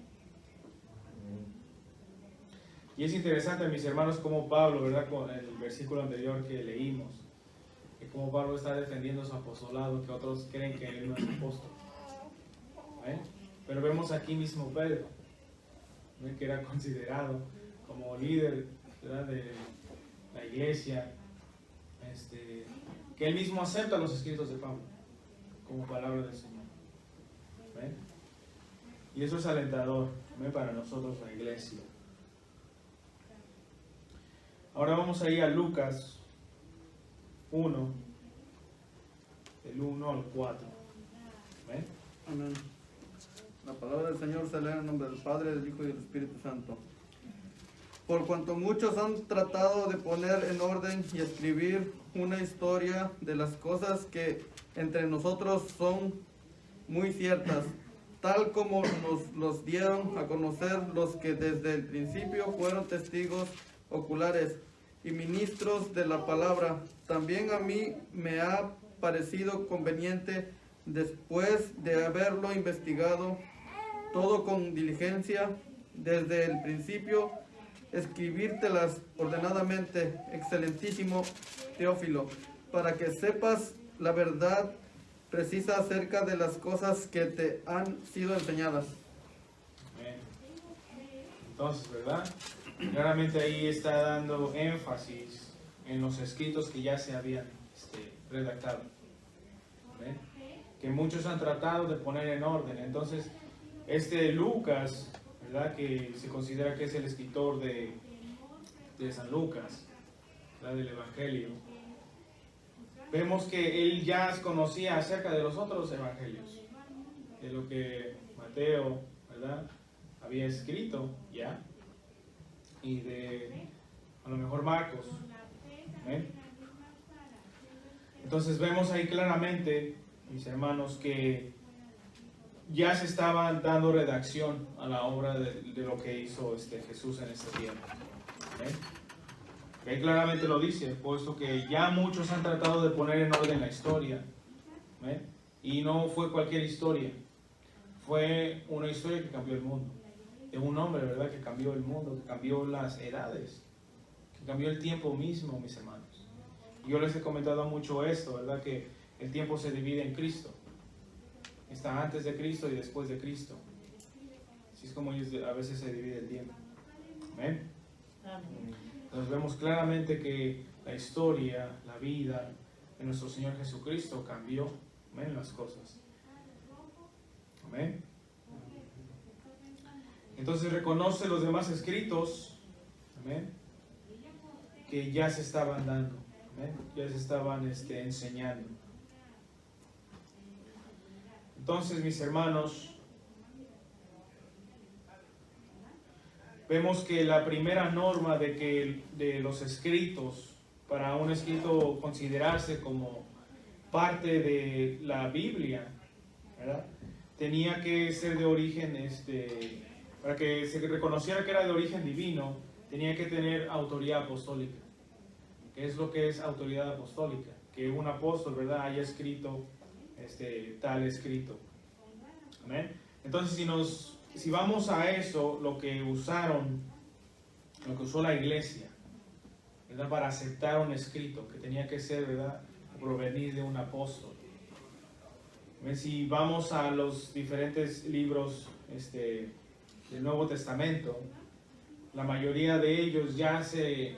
Y es interesante, mis hermanos, como Pablo, ¿verdad? Con el versículo anterior que leímos, que como Pablo está defendiendo su apostolado, que otros creen que él no es apóstol. ¿Amén? Pero vemos aquí mismo Pedro, ¿ven? Que era considerado como líder, ¿verdad? De la iglesia, que él mismo acepta los escritos de Pablo como palabra del Señor. ¿Ven? Y eso es alentador, ¿ven? Para nosotros, la iglesia. Ahora vamos a ir a Lucas 1, del 1 al 4. ¿Ven? Amén. La palabra del Señor se lee en el nombre del Padre, del Hijo y del Espíritu Santo. Por cuanto muchos han tratado de poner en orden y escribir una historia de las cosas que entre nosotros son muy ciertas, tal como nos los dieron a conocer los que desde el principio fueron testigos oculares y ministros de la palabra, también a mí me ha parecido conveniente, después de haberlo investigado todo con diligencia desde el principio, escribírtelas ordenadamente, excelentísimo Teófilo, para que sepas la verdad precisa acerca de las cosas que te han sido enseñadas. Amén. Entonces, ¿verdad? Claramente ahí está dando énfasis en los escritos que ya se habían redactado. ¿Ven? Que muchos han tratado de poner en orden. Entonces, Lucas, ¿verdad? Que se considera que es el escritor de San Lucas, ¿verdad? Del Evangelio. Vemos que él ya conocía acerca de los otros evangelios, de lo que Mateo, ¿verdad? Había escrito ya, y de a lo mejor Marcos. ¿Ven? Entonces vemos ahí claramente, mis hermanos, que ya se estaba dando redacción a la obra de lo que hizo Jesús en este tiempo. ¿Ven? Ahí claramente lo dice, puesto que ya muchos han tratado de poner en orden la historia. ¿Ven? Y no fue cualquier historia, fue una historia que cambió el mundo. De un hombre, ¿verdad? Que cambió el mundo, que cambió las edades, que cambió el tiempo mismo, mis hermanos. Yo les he comentado mucho esto, ¿verdad? Que el tiempo se divide en Cristo. Está antes de Cristo y después de Cristo. Así es como a veces se divide el tiempo. ¿Amén? Entonces vemos claramente que la historia, la vida de nuestro Señor Jesucristo cambió. ¿Amén? Las cosas. Amén. Entonces reconoce los demás escritos. Amén. Que ya se estaban dando. ¿Amén? Ya se estaban enseñando. Entonces, mis hermanos, vemos que la primera norma de los escritos, para un escrito considerarse como parte de la Biblia, ¿verdad? Tenía que ser de origen, para que se reconociera que era de origen divino, tenía que tener autoridad apostólica. ¿Qué es lo que es autoridad apostólica? Que un apóstol, ¿verdad?, haya escrito tal escrito. Amén. Entonces, si vamos a eso, lo que usó la iglesia, ¿verdad?, para aceptar un escrito, que tenía que ser, ¿verdad?, provenir de un apóstol. Amén. Si vamos a los diferentes libros del Nuevo Testamento, la mayoría de ellos ya se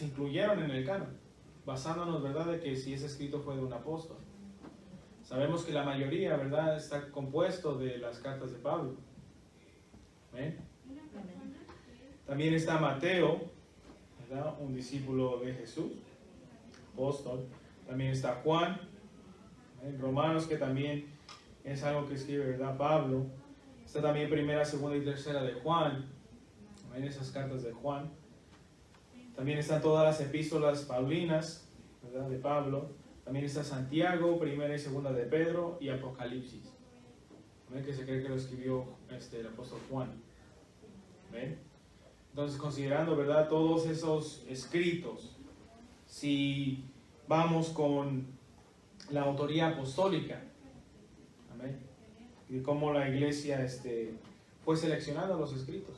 incluyeron en el canon, basándonos, ¿verdad?, de que si ese escrito fue de un apóstol. Sabemos que la mayoría, ¿verdad?, está compuesto de las cartas de Pablo. ¿Ven? También está Mateo, ¿verdad?, un discípulo de Jesús, apóstol. También está Juan, ¿ven? Romanos, que también es algo que escribe, ¿verdad?, Pablo. Está también primera, segunda y tercera de Juan, ¿ven?, esas cartas de Juan. También están todas las epístolas paulinas, ¿verdad?, de Pablo. También está Santiago, primera y segunda de Pedro, y Apocalipsis, ¿ven?, que se cree que lo escribió el apóstol Juan. ¿Ven? Entonces, considerando, ¿verdad?, todos esos escritos, si vamos con la autoría apostólica, Amén. Y cómo la iglesia fue seleccionando los escritos.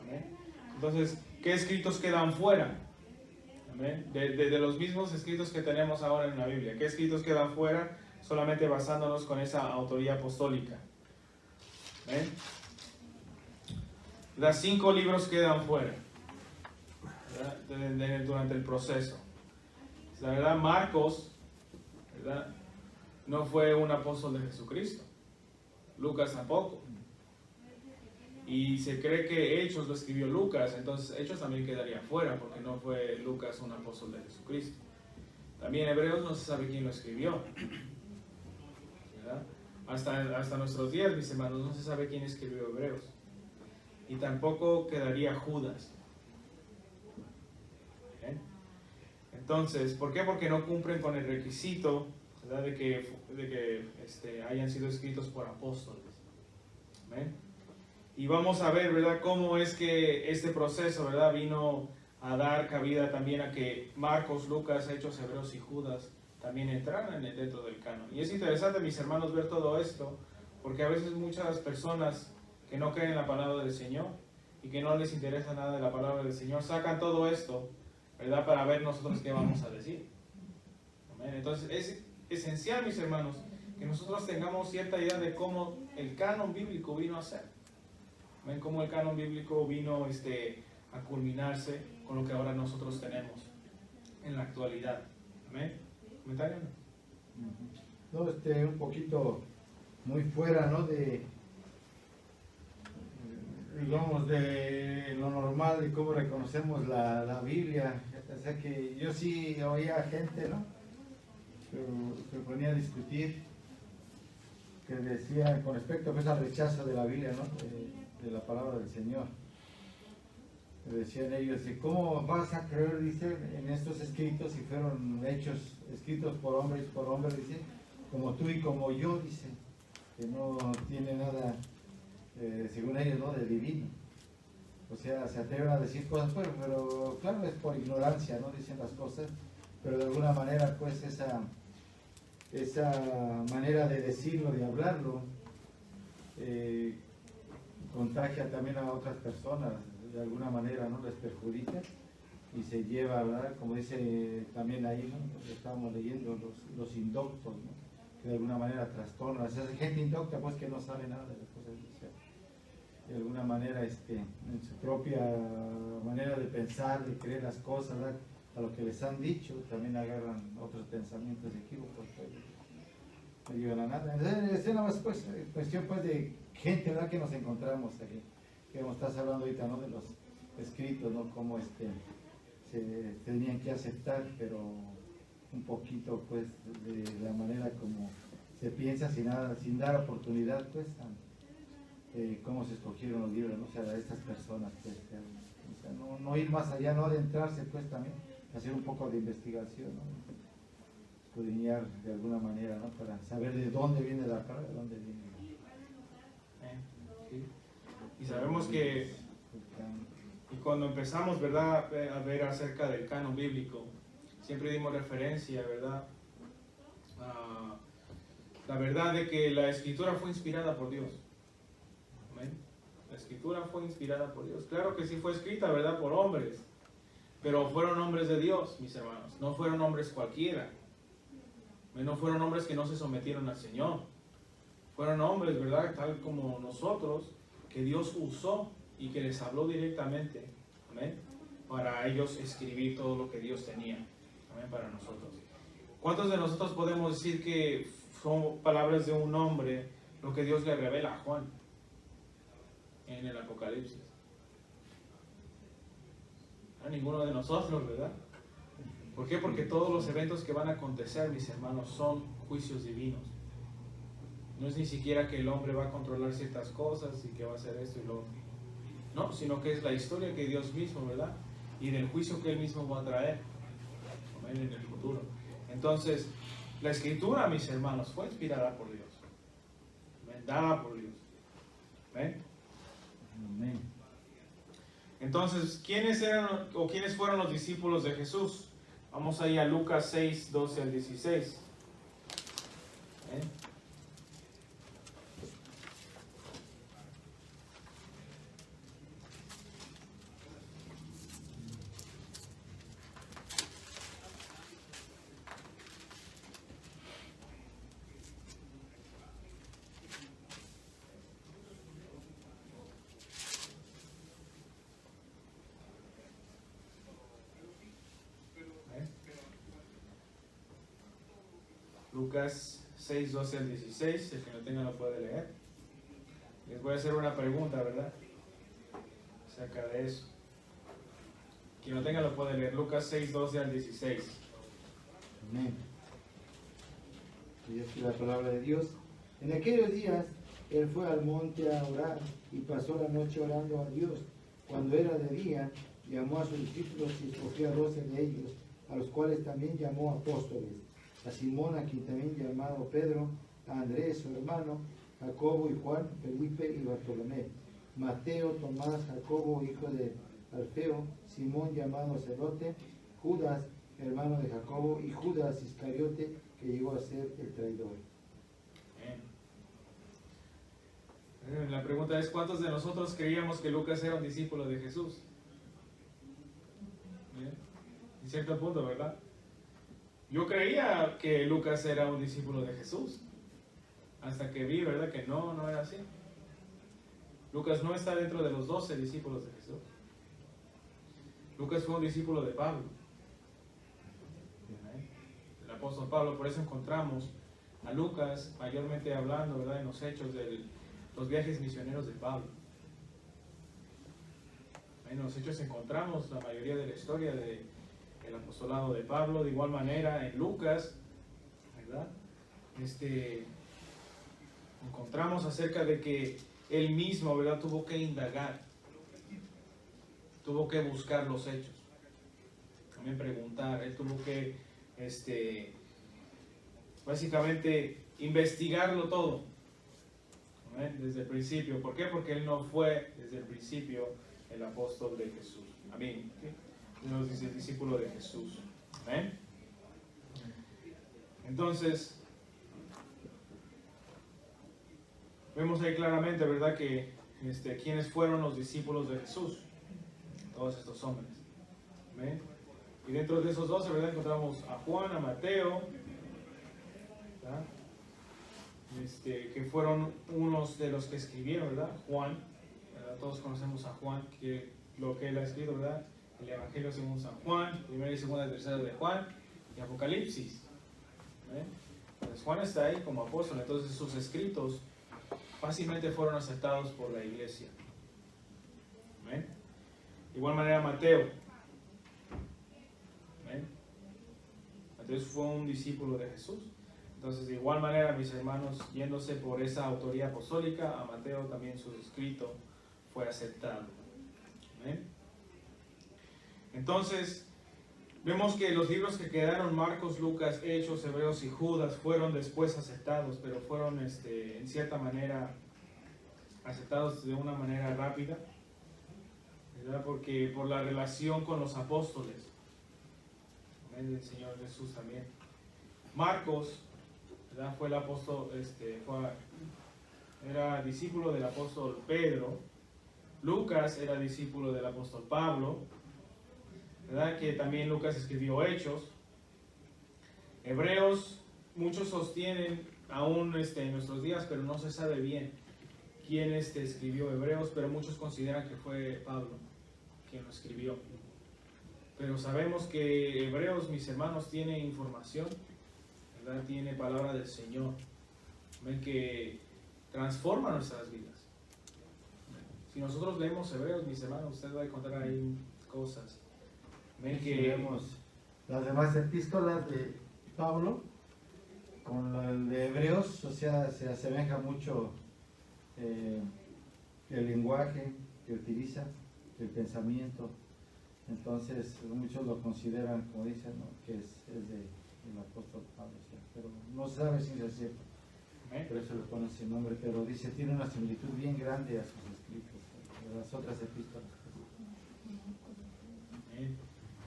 Amén. Entonces, ¿qué escritos quedan fuera? Amén. De los mismos escritos que tenemos ahora en la Biblia. ¿Qué escritos quedan fuera? Solamente basándonos con esa autoría apostólica. Amén. Los 5 libros quedan fuera, ¿verdad? Durante el proceso. La verdad, Marcos, ¿verdad?, no fue un apóstol de Jesucristo. Lucas tampoco. Y se cree que Hechos lo escribió Lucas, entonces Hechos también quedaría fuera porque no fue Lucas un apóstol de Jesucristo. También Hebreos no se sabe quién lo escribió, ¿verdad? Hasta nuestros días, mis hermanos, no se sabe quién escribió Hebreos. Y tampoco quedaría Judas. ¿Eh? Entonces, ¿por qué? Porque no cumplen con el requisito, ¿verdad?, de que hayan sido escritos por apóstoles. ¿Amén? Y vamos a ver, ¿verdad?, cómo es que este proceso, ¿verdad?, vino a dar cabida también a que Marcos, Lucas, Hechos, Hebreos y Judas también entraran dentro del canon. Y es interesante, mis hermanos, ver todo esto, porque a veces muchas personas que no creen en la palabra del Señor y que no les interesa nada de la palabra del Señor, sacan todo esto, ¿verdad?, para ver nosotros qué vamos a decir. Amén. Entonces es esencial, mis hermanos, que nosotros tengamos cierta idea de cómo el canon bíblico vino a ser. Amén. Cómo el canon bíblico vino a culminarse con lo que ahora nosotros tenemos en la actualidad. Amén. ¿Comentario? No, un poquito muy fuera, ¿no?, digamos, de lo normal y cómo reconocemos la Biblia. O sea que yo sí oía gente, ¿no?, que ponía a discutir, que decía con respecto pues, al rechazo de la Biblia, ¿no?, de la palabra del Señor. Decían ellos, ¿cómo vas a creer, dice, en estos escritos si fueron hechos, escritos por hombres, dice, como tú y como yo, dice, que no tiene nada, según ellos, ¿no?, de divino? O sea, se atreven a decir cosas, pero claro, es por ignorancia, ¿no?, dicen las cosas, pero de alguna manera, pues, esa manera de decirlo, de hablarlo, contagia también a otras personas, de alguna manera, ¿no?, les perjudica y se lleva, ¿verdad?, como dice también ahí, ¿no?, que estábamos leyendo, los indoctos, ¿no?, que de alguna manera trastornan. O sea, gente indocta, pues, que no sabe nada de las cosas de Dios. De alguna manera, en su propia manera de pensar, de creer las cosas, ¿verdad?, a lo que les han dicho, también agarran otros pensamientos equívocos, pues, no llevan a nada. Es nada más, pues, cuestión, pues, de gente, ¿verdad?, que nos encontramos aquí. Que como estás hablando ahorita, ¿no?, de los escritos, ¿no?, cómo se tenían que aceptar, pero un poquito, pues, de la manera como se piensa, sin dar oportunidad, pues, a cómo se escogieron los libros, ¿no?, o sea, a estas personas, pues, o sea, no ir más allá, no adentrarse, pues, también, hacer un poco de investigación, ¿no?, escudriñar de alguna manera, ¿no?, para saber de dónde viene la palabra, de dónde viene. Sí. Y sabemos que y cuando empezamos, ¿verdad?, a ver acerca del canon bíblico, siempre dimos referencia, ¿verdad?, a la verdad de que la escritura fue inspirada por Dios. Amén. La escritura fue inspirada por Dios. Claro que sí fue escrita, ¿verdad?, por hombres, pero fueron hombres de Dios, mis hermanos. No fueron hombres cualquiera. No fueron hombres que no se sometieron al Señor. Fueron hombres, ¿verdad?, tal como nosotros, que Dios usó y que les habló directamente, amén, para ellos escribir todo lo que Dios tenía, amén, para nosotros. ¿Cuántos de nosotros podemos decir que son palabras de un hombre lo que Dios le revela a Juan en el Apocalipsis? No, ninguno de nosotros, ¿verdad? ¿Por qué? Porque todos los eventos que van a acontecer, mis hermanos, son juicios divinos. No es ni siquiera que el hombre va a controlar ciertas cosas y que va a hacer esto y lo otro. No, sino que es la historia que Dios mismo, ¿verdad?, y del juicio que Él mismo va a traer, amén, en el futuro. Entonces, la escritura, mis hermanos, fue inspirada por Dios, amén, dada por Dios. Amén. Amén. Entonces, ¿quiénes fueron los discípulos de Jesús? Vamos ahí a Lucas 6, 12 al 16. ¿Eh? Lucas 6, 12 al 16, el que no tenga lo puede leer. Les voy a hacer una pregunta, ¿verdad? Acerca de eso. Quien no tenga lo puede leer. Lucas 6, 12 al 16. Amén. Y aquí la palabra de Dios. En aquellos días él fue al monte a orar y pasó la noche orando a Dios. Cuando era de día, llamó a sus discípulos y escogió a 12 de ellos, a los cuales también llamó apóstoles: a Simón, a quien también llamado Pedro, a Andrés, su hermano, Jacobo y Juan, Felipe y Bartolomé, Mateo, Tomás, Jacobo, hijo de Alfeo, Simón llamado Celote, Judas, hermano de Jacobo, y Judas Iscariote, que llegó a ser el traidor. La pregunta es, ¿cuántos de nosotros creíamos que Lucas era un discípulo de Jesús? ¿Bien? En cierto punto, ¿verdad? Yo creía que Lucas era un discípulo de Jesús, hasta que vi, ¿verdad?, que no era así. Lucas no está dentro de los 12 discípulos de Jesús. Lucas fue un discípulo de Pablo, el apóstol Pablo. Por eso encontramos a Lucas mayormente hablando, ¿verdad?, en los hechos de los viajes misioneros de Pablo. En los hechos encontramos la mayoría de la historia del apostolado de Pablo. De igual manera en Lucas, ¿verdad?, encontramos acerca de que él mismo, ¿verdad?, tuvo que indagar, tuvo que buscar los hechos, también preguntar. Él tuvo que básicamente investigarlo todo, ¿ven?, desde el principio. ¿Por qué? Porque él no fue desde el principio el apóstol de Jesús. Amén. Nos dice el discípulo de Jesús. ¿Ven? Entonces, vemos ahí claramente, ¿verdad?, que quiénes fueron los discípulos de Jesús. Todos estos hombres. ¿Ven? Y dentro de esos 12, ¿verdad?, encontramos a Juan, a Mateo, ¿verdad?, que fueron unos de los que escribieron, ¿verdad? Juan, ¿verdad? Todos conocemos a Juan, que lo que él ha escrito, ¿verdad?, el Evangelio según San Juan, primera y segunda y tercera de Juan, y Apocalipsis. ¿Ven? Entonces Juan está ahí como apóstol, entonces sus escritos fácilmente fueron aceptados por la iglesia. ¿Ven? De igual manera Mateo. ¿Ven? Entonces fue un discípulo de Jesús. Entonces, de igual manera, mis hermanos, yéndose por esa autoría apostólica, a Mateo también su escrito fue aceptado. ¿Ven? Entonces, vemos que los libros que quedaron, Marcos, Lucas, Hechos, Hebreos y Judas, fueron después aceptados, pero fueron en cierta manera aceptados de una manera rápida, ¿verdad?, porque por la relación con los apóstoles. ¿Ven? El Señor Jesús también. Marcos, ¿verdad?, fue el apóstol, era discípulo del apóstol Pedro. Lucas era discípulo del apóstol Pablo, ¿verdad?, que también Lucas escribió Hechos. Hebreos, muchos sostienen aún en nuestros días, pero no se sabe bien quién escribió Hebreos, pero muchos consideran que fue Pablo quien lo escribió. Pero sabemos que Hebreos, mis hermanos, tiene información, ¿verdad?, tiene palabra del Señor, ven, que transforma nuestras vidas. Si nosotros leemos Hebreos, mis hermanos, usted va a encontrar ahí cosas. Ven que Si vemos las demás epístolas de Pablo con el de Hebreos, o sea, se asemeja mucho el lenguaje que utiliza, el pensamiento. Entonces muchos lo consideran, como dicen, ¿no?, que es del apóstol Pablo, o sea, pero no se sabe si es cierto. Por eso le ponen ese nombre, pero dice, tiene una similitud bien grande a sus escritos, a las otras epístolas.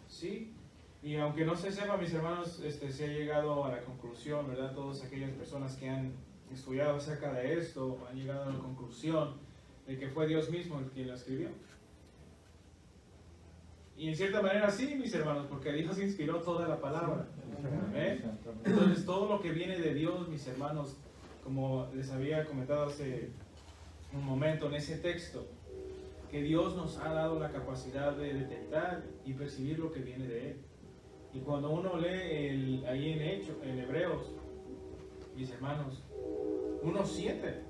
Sí, y aunque no se sepa, mis hermanos, se ha llegado a la conclusión, ¿verdad?, todas aquellas personas que han estudiado acerca de esto han llegado a la conclusión de que fue Dios mismo el quien lo escribió. Y en cierta manera sí, mis hermanos, porque Dios inspiró toda la palabra. Entonces todo lo que viene de Dios, mis hermanos, como les había comentado hace un momento en ese texto, que Dios nos ha dado la capacidad de detectar y percibir lo que viene de Él. Y cuando uno lee ahí en Hebreos, mis hermanos, uno siente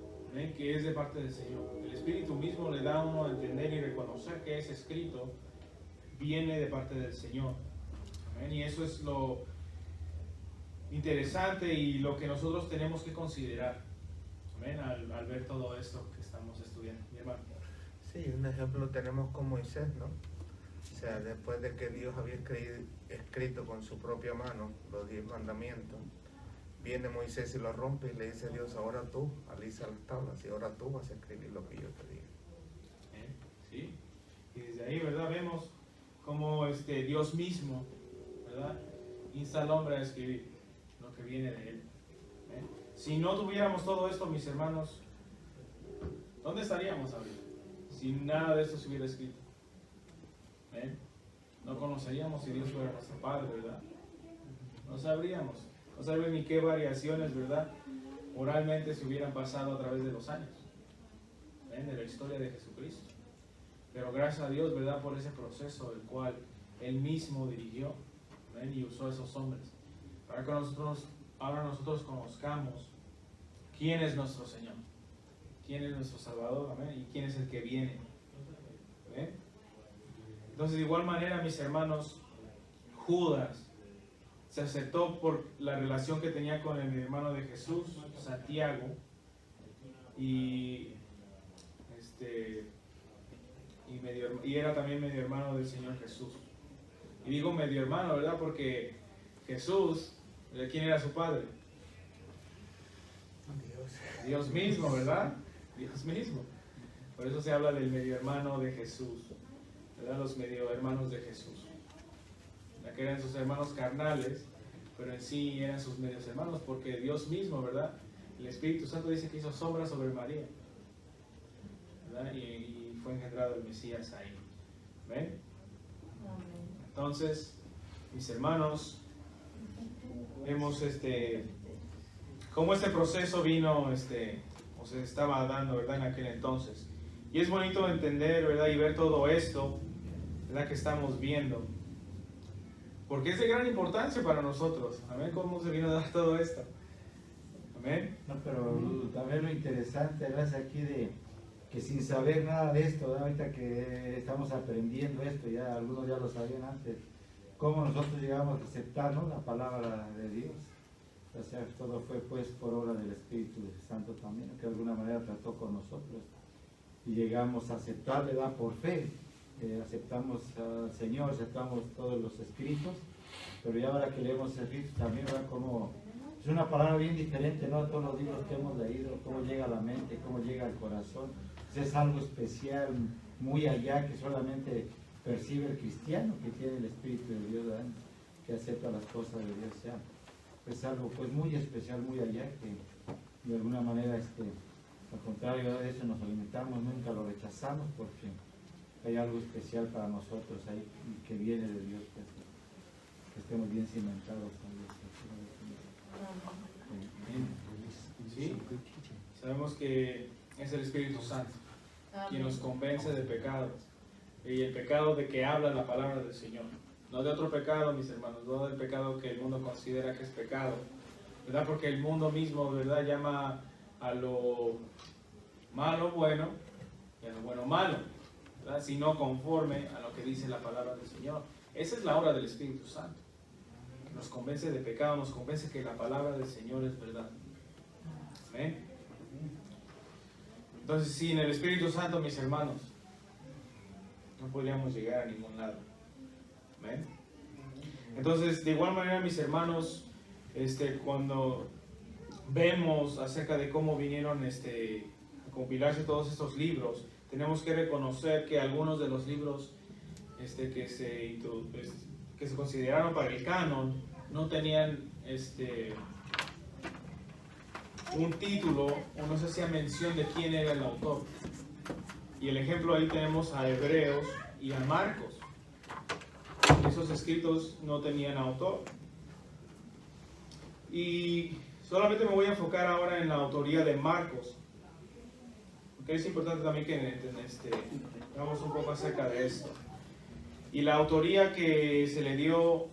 que es de parte del Señor. El Espíritu mismo le da a uno a entender y reconocer que ese escrito viene de parte del Señor. Amén. Y eso es lo interesante y lo que nosotros tenemos que considerar. Amén. Al ver todo esto que estamos estudiando. Mi hermano. Sí, un ejemplo tenemos con Moisés, ¿no? O sea, después de que Dios había escrito con su propia mano los 10 mandamientos, viene Moisés y lo rompe y le dice a Dios, ahora tú alisa las tablas y ahora tú vas a escribir lo que yo te diga. Sí, y desde ahí, ¿verdad? Vemos cómo Dios mismo, ¿verdad? Insta al hombre a escribir lo que viene de él. Si no tuviéramos todo esto, mis hermanos, ¿dónde estaríamos ahorita? Si nada de esto se hubiera escrito. No conoceríamos si Dios fuera nuestro Padre, ¿verdad? No sabríamos. No sabríamos ni qué variaciones, ¿verdad? Moralmente se hubieran pasado a través de los años. De la historia de Jesucristo. Pero gracias a Dios, ¿verdad? Por ese proceso el cual Él mismo dirigió. Y usó a esos hombres. Para que ahora nosotros conozcamos quién es nuestro Señor. Quién es nuestro Salvador. Amén. Y quién es el que viene. Entonces, de igual manera, mis hermanos, Judas se aceptó por la relación que tenía con el hermano de Jesús, Santiago, y era también medio hermano del Señor Jesús. Y digo medio hermano, ¿verdad? Porque Jesús, ¿de quién era su padre? Dios mismo, ¿verdad? Dios mismo. Por eso se habla del medio hermano de Jesús, ¿verdad? Los medio hermanos de Jesús. Que eran sus hermanos carnales, pero en sí eran sus medios hermanos, porque Dios mismo, ¿verdad? El Espíritu Santo dice que hizo sombra sobre María, ¿verdad? Y fue engendrado el Mesías ahí. ¿Ven? Entonces, mis hermanos, vemos cómo este proceso vino, o se estaba dando, ¿verdad? En aquel entonces. Y es bonito entender, ¿verdad? Y ver todo esto, ¿verdad? Que estamos viendo. Porque es de gran importancia para nosotros. Amén. ¿Cómo se vino a dar todo esto? Amén. No, pero también lo interesante es aquí de que sin saber nada de esto, ¿verdad? Ahorita que estamos aprendiendo esto, ya algunos ya lo sabían antes, cómo nosotros llegamos a aceptar, ¿no? La palabra de Dios. O sea, todo fue pues por obra del Espíritu Santo también, que de alguna manera trató con nosotros. Y llegamos a aceptar, ¿verdad? Por fe. Aceptamos al Señor, aceptamos todos los escritos, pero ya ahora que leemos escritos también, ¿verdad? Como es una palabra bien diferente, ¿no? A todos los libros que hemos leído, cómo llega a la mente, cómo llega al corazón. Pues es algo especial, muy allá, que solamente percibe el cristiano que tiene el Espíritu de Dios, ¿verdad? Que acepta las cosas de Dios. Sea, es algo pues muy especial, muy allá, que de alguna manera, al contrario de eso, nos alimentamos, nunca lo rechazamos, porque hay algo especial para nosotros ahí que viene de Dios, que estemos bien cimentados con Dios. ¿Sí? Sabemos que es el Espíritu Santo quien nos convence de pecado, y el pecado de que habla la palabra del Señor, no de otro pecado, mis hermanos, no del pecado que el mundo considera que es pecado, ¿verdad? Porque el mundo mismo, ¿verdad?, llama a lo malo bueno y a lo bueno malo, ¿verdad? Sino conforme a lo que dice la palabra del Señor. Esa es la obra del Espíritu Santo. Nos convence de pecado, nos convence que la palabra del Señor es verdad. ¿Amén? Entonces, sin el Espíritu Santo, mis hermanos, no podríamos llegar a ningún lado. ¿Amén? Entonces, de igual manera, mis hermanos, cuando vemos acerca de cómo vinieron a compilarse todos estos libros, tenemos que reconocer que algunos de los libros que se consideraron para el canon no tenían un título, o no se hacía mención de quién era el autor. Y el ejemplo ahí tenemos a Hebreos y a Marcos. Esos escritos no tenían autor. Y solamente me voy a enfocar ahora en la autoría de Marcos, porque es importante también que veamos un poco acerca de esto. Y la autoría que se le dio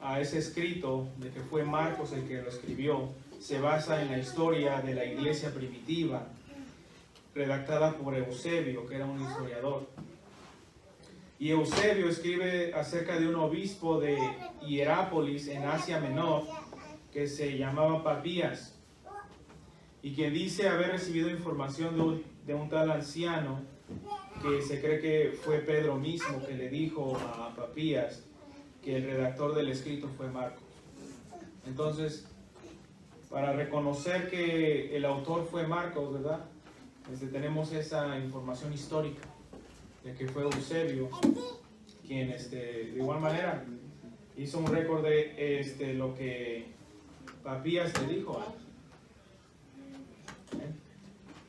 a ese escrito, de que fue Marcos el que lo escribió, se basa en la historia de la iglesia primitiva, redactada por Eusebio, que era un historiador. Y Eusebio escribe acerca de un obispo de Hierápolis en Asia Menor, que se llamaba Papías, y que dice haber recibido información de un tal anciano, que se cree que fue Pedro mismo, que le dijo a Papías que el redactor del escrito fue Marcos. Entonces, para reconocer que el autor fue Marcos, ¿verdad? Tenemos esa información histórica de que fue Eusebio quien de igual manera hizo un récord de lo que Papías le dijo.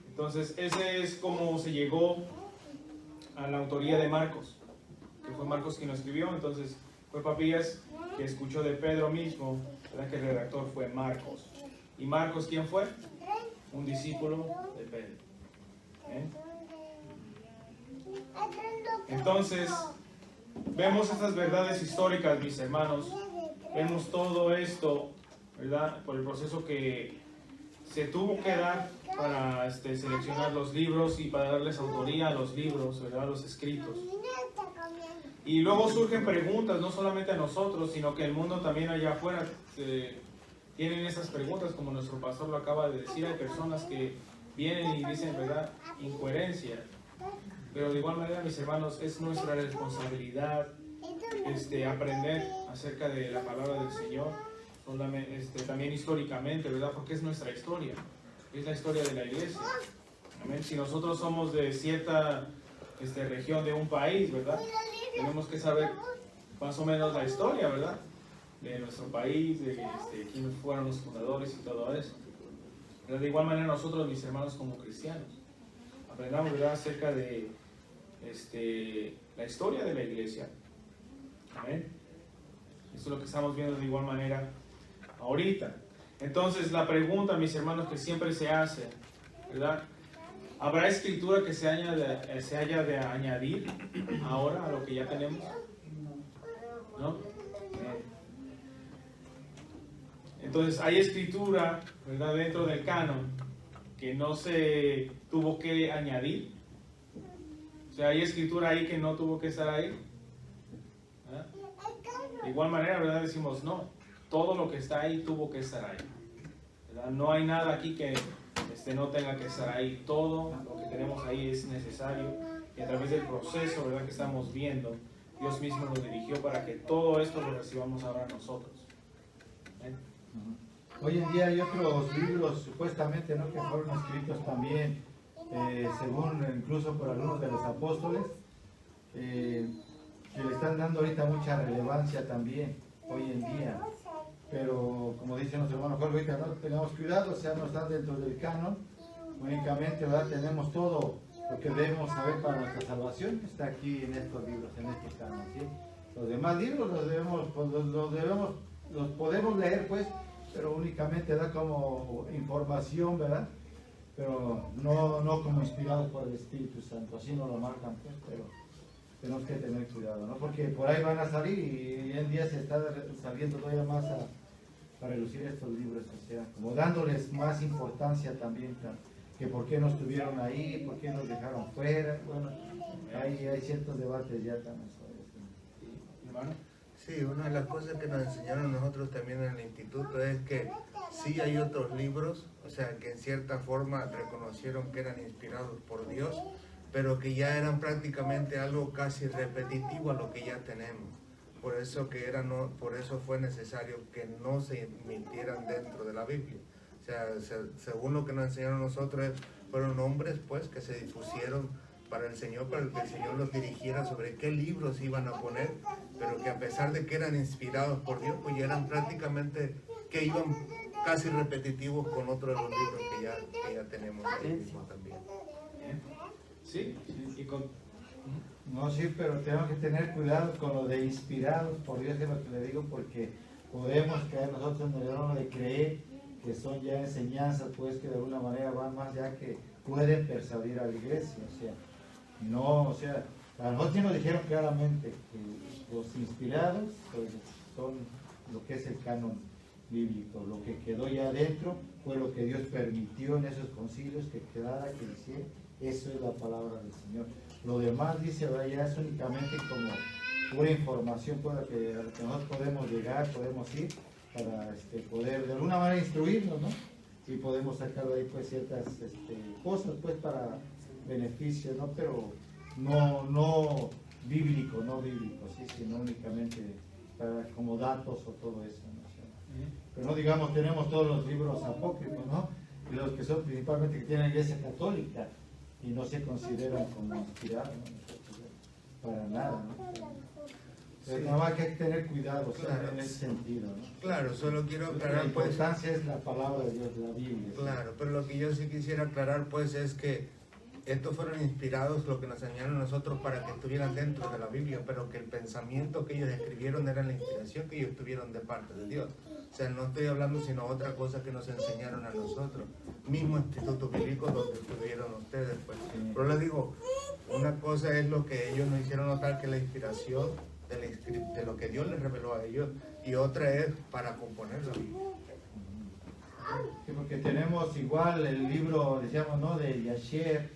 Entonces, ese es como se llegó a la autoría de Marcos, que fue Marcos quien lo escribió. Entonces fue Papías que escuchó de Pedro mismo, ¿verdad?, que el redactor fue Marcos. ¿Y Marcos quién fue? Un discípulo de Pedro. Entonces, vemos estas verdades históricas, mis hermanos. Vemos todo esto, ¿verdad?, por el proceso que se tuvo que dar para seleccionar los libros y para darles autoría a los libros, ¿verdad?, los escritos. Y luego surgen preguntas, no solamente a nosotros, sino que el mundo también allá afuera tienen esas preguntas, como nuestro pastor lo acaba de decir. Hay personas que vienen y dicen, ¿verdad?, incoherencia. Pero de igual manera, mis hermanos, es nuestra responsabilidad aprender acerca de la palabra del Señor, también históricamente, ¿verdad?, porque es nuestra historia, es la historia de la iglesia. Amén. Si nosotros somos de cierta región de un país, ¿verdad?, tenemos que saber más o menos la historia, ¿verdad?, de nuestro país, de quiénes fueron los fundadores y todo eso. Pero de igual manera nosotros, mis hermanos, como cristianos, aprendamos, ¿verdad?, acerca de la historia de la iglesia. Amén. Esto es lo que estamos viendo de igual manera ahorita. Entonces la pregunta, mis hermanos, que siempre se hace, ¿verdad?, ¿habrá escritura que se haya de añadir ahora a lo que ya tenemos? ¿No? Entonces hay escritura, ¿verdad?, dentro del canon que no se tuvo que añadir. O sea, hay escritura ahí que no tuvo que estar ahí. ¿Verdad? De igual manera, ¿verdad?, decimos no, todo lo que está ahí tuvo que estar ahí. ¿Verdad? No hay nada aquí que no tenga que estar ahí. Todo lo que tenemos ahí es necesario, y a través del proceso, ¿verdad?, que estamos viendo, Dios mismo nos dirigió para que todo esto lo recibamos ahora nosotros. ¿Ven? Hoy en día hay otros libros supuestamente, ¿no?, que fueron escritos también según incluso por algunos de los apóstoles, que le están dando ahorita mucha relevancia también hoy en día. Pero como dicen los hermanos Jorge, ahorita no tengamos cuidado, o sea, no están dentro del canon. Únicamente, ¿verdad?, tenemos todo lo que debemos saber para nuestra salvación, está aquí en estos libros, en este canon, ¿sí? Los demás libros los podemos leer, pues, pero únicamente da como información, ¿verdad?, pero no como inspirados por el Espíritu Santo. Así no lo marcan, pues, pero tenemos que tener cuidado, ¿no?, porque por ahí van a salir, y hoy en día se está saliendo todavía más a relucir estos libros, o sea, como dándoles más importancia también, que por qué no estuvieron ahí, por qué nos dejaron fuera. Bueno, hay ciertos debates ya también sobre esto. ¿Hermano? Sí, una de las cosas que nos enseñaron a nosotros también en el instituto es que sí hay otros libros, o sea, que en cierta forma reconocieron que eran inspirados por Dios, pero que ya eran prácticamente algo casi repetitivo a lo que ya tenemos. Por eso fue necesario que no se emitieran dentro de la Biblia. O sea, según lo que nos enseñaron a nosotros, fueron hombres, pues, que se dispusieron para el Señor, para que el Señor los dirigiera sobre qué libros iban a poner, pero que a pesar de que eran inspirados por Dios, pues ya eran prácticamente que iban casi repetitivos con otros de los libros que ya tenemos ahí mismo también. Sí, y con... No, sí, pero tenemos que tener cuidado con lo de inspirados por Dios, es lo que le digo, porque podemos caer nosotros en el error de creer que son ya enseñanzas, pues, que de alguna manera van más ya que pueden persuadir a la iglesia. O sea, no, o sea, a nosotros sí nos dijeron claramente que los inspirados, pues, son lo que es el canon bíblico. Lo que quedó ya adentro fue lo que Dios permitió en esos concilios que quedara, que hiciera. Eso es la palabra del Señor. Lo demás, dice, ahora ya es únicamente como pura información con la que nosotros podemos llegar, podemos ir para poder de alguna manera instruirnos, ¿no? Y podemos sacar de ahí pues ciertas cosas pues para beneficio, ¿no? Pero no bíblico, ¿sí? Sino únicamente para, como datos o todo eso, ¿no? O sea, pero no digamos, tenemos todos los libros apócrifos, ¿no? Y los que son principalmente que tienen la Iglesia Católica y no se consideran como inspirados, ¿no? Para nada, ¿no? Pero nada más que hay que tener cuidado, o sea, Claro. en ese sentido, ¿no? Claro, solo quiero La aclarar pues. importancia es la palabra de Dios, la Biblia. ¿sí? Claro, pero lo que yo sí quisiera aclarar pues es que estos fueron inspirados, lo que nos enseñaron a nosotros para que estuvieran dentro de la Biblia, pero que el pensamiento que ellos escribieron era la inspiración que ellos tuvieron de parte de Dios. O sea, no estoy hablando sino otra cosa que nos enseñaron a nosotros, mismo instituto bíblico donde estuvieron ustedes pues. Sí. Pero les digo, una cosa es lo que ellos nos hicieron notar, que la inspiración de lo que Dios les reveló a ellos, y otra es para componer la Biblia. Sí, porque tenemos igual el libro, decíamos, ¿no? De Yasher,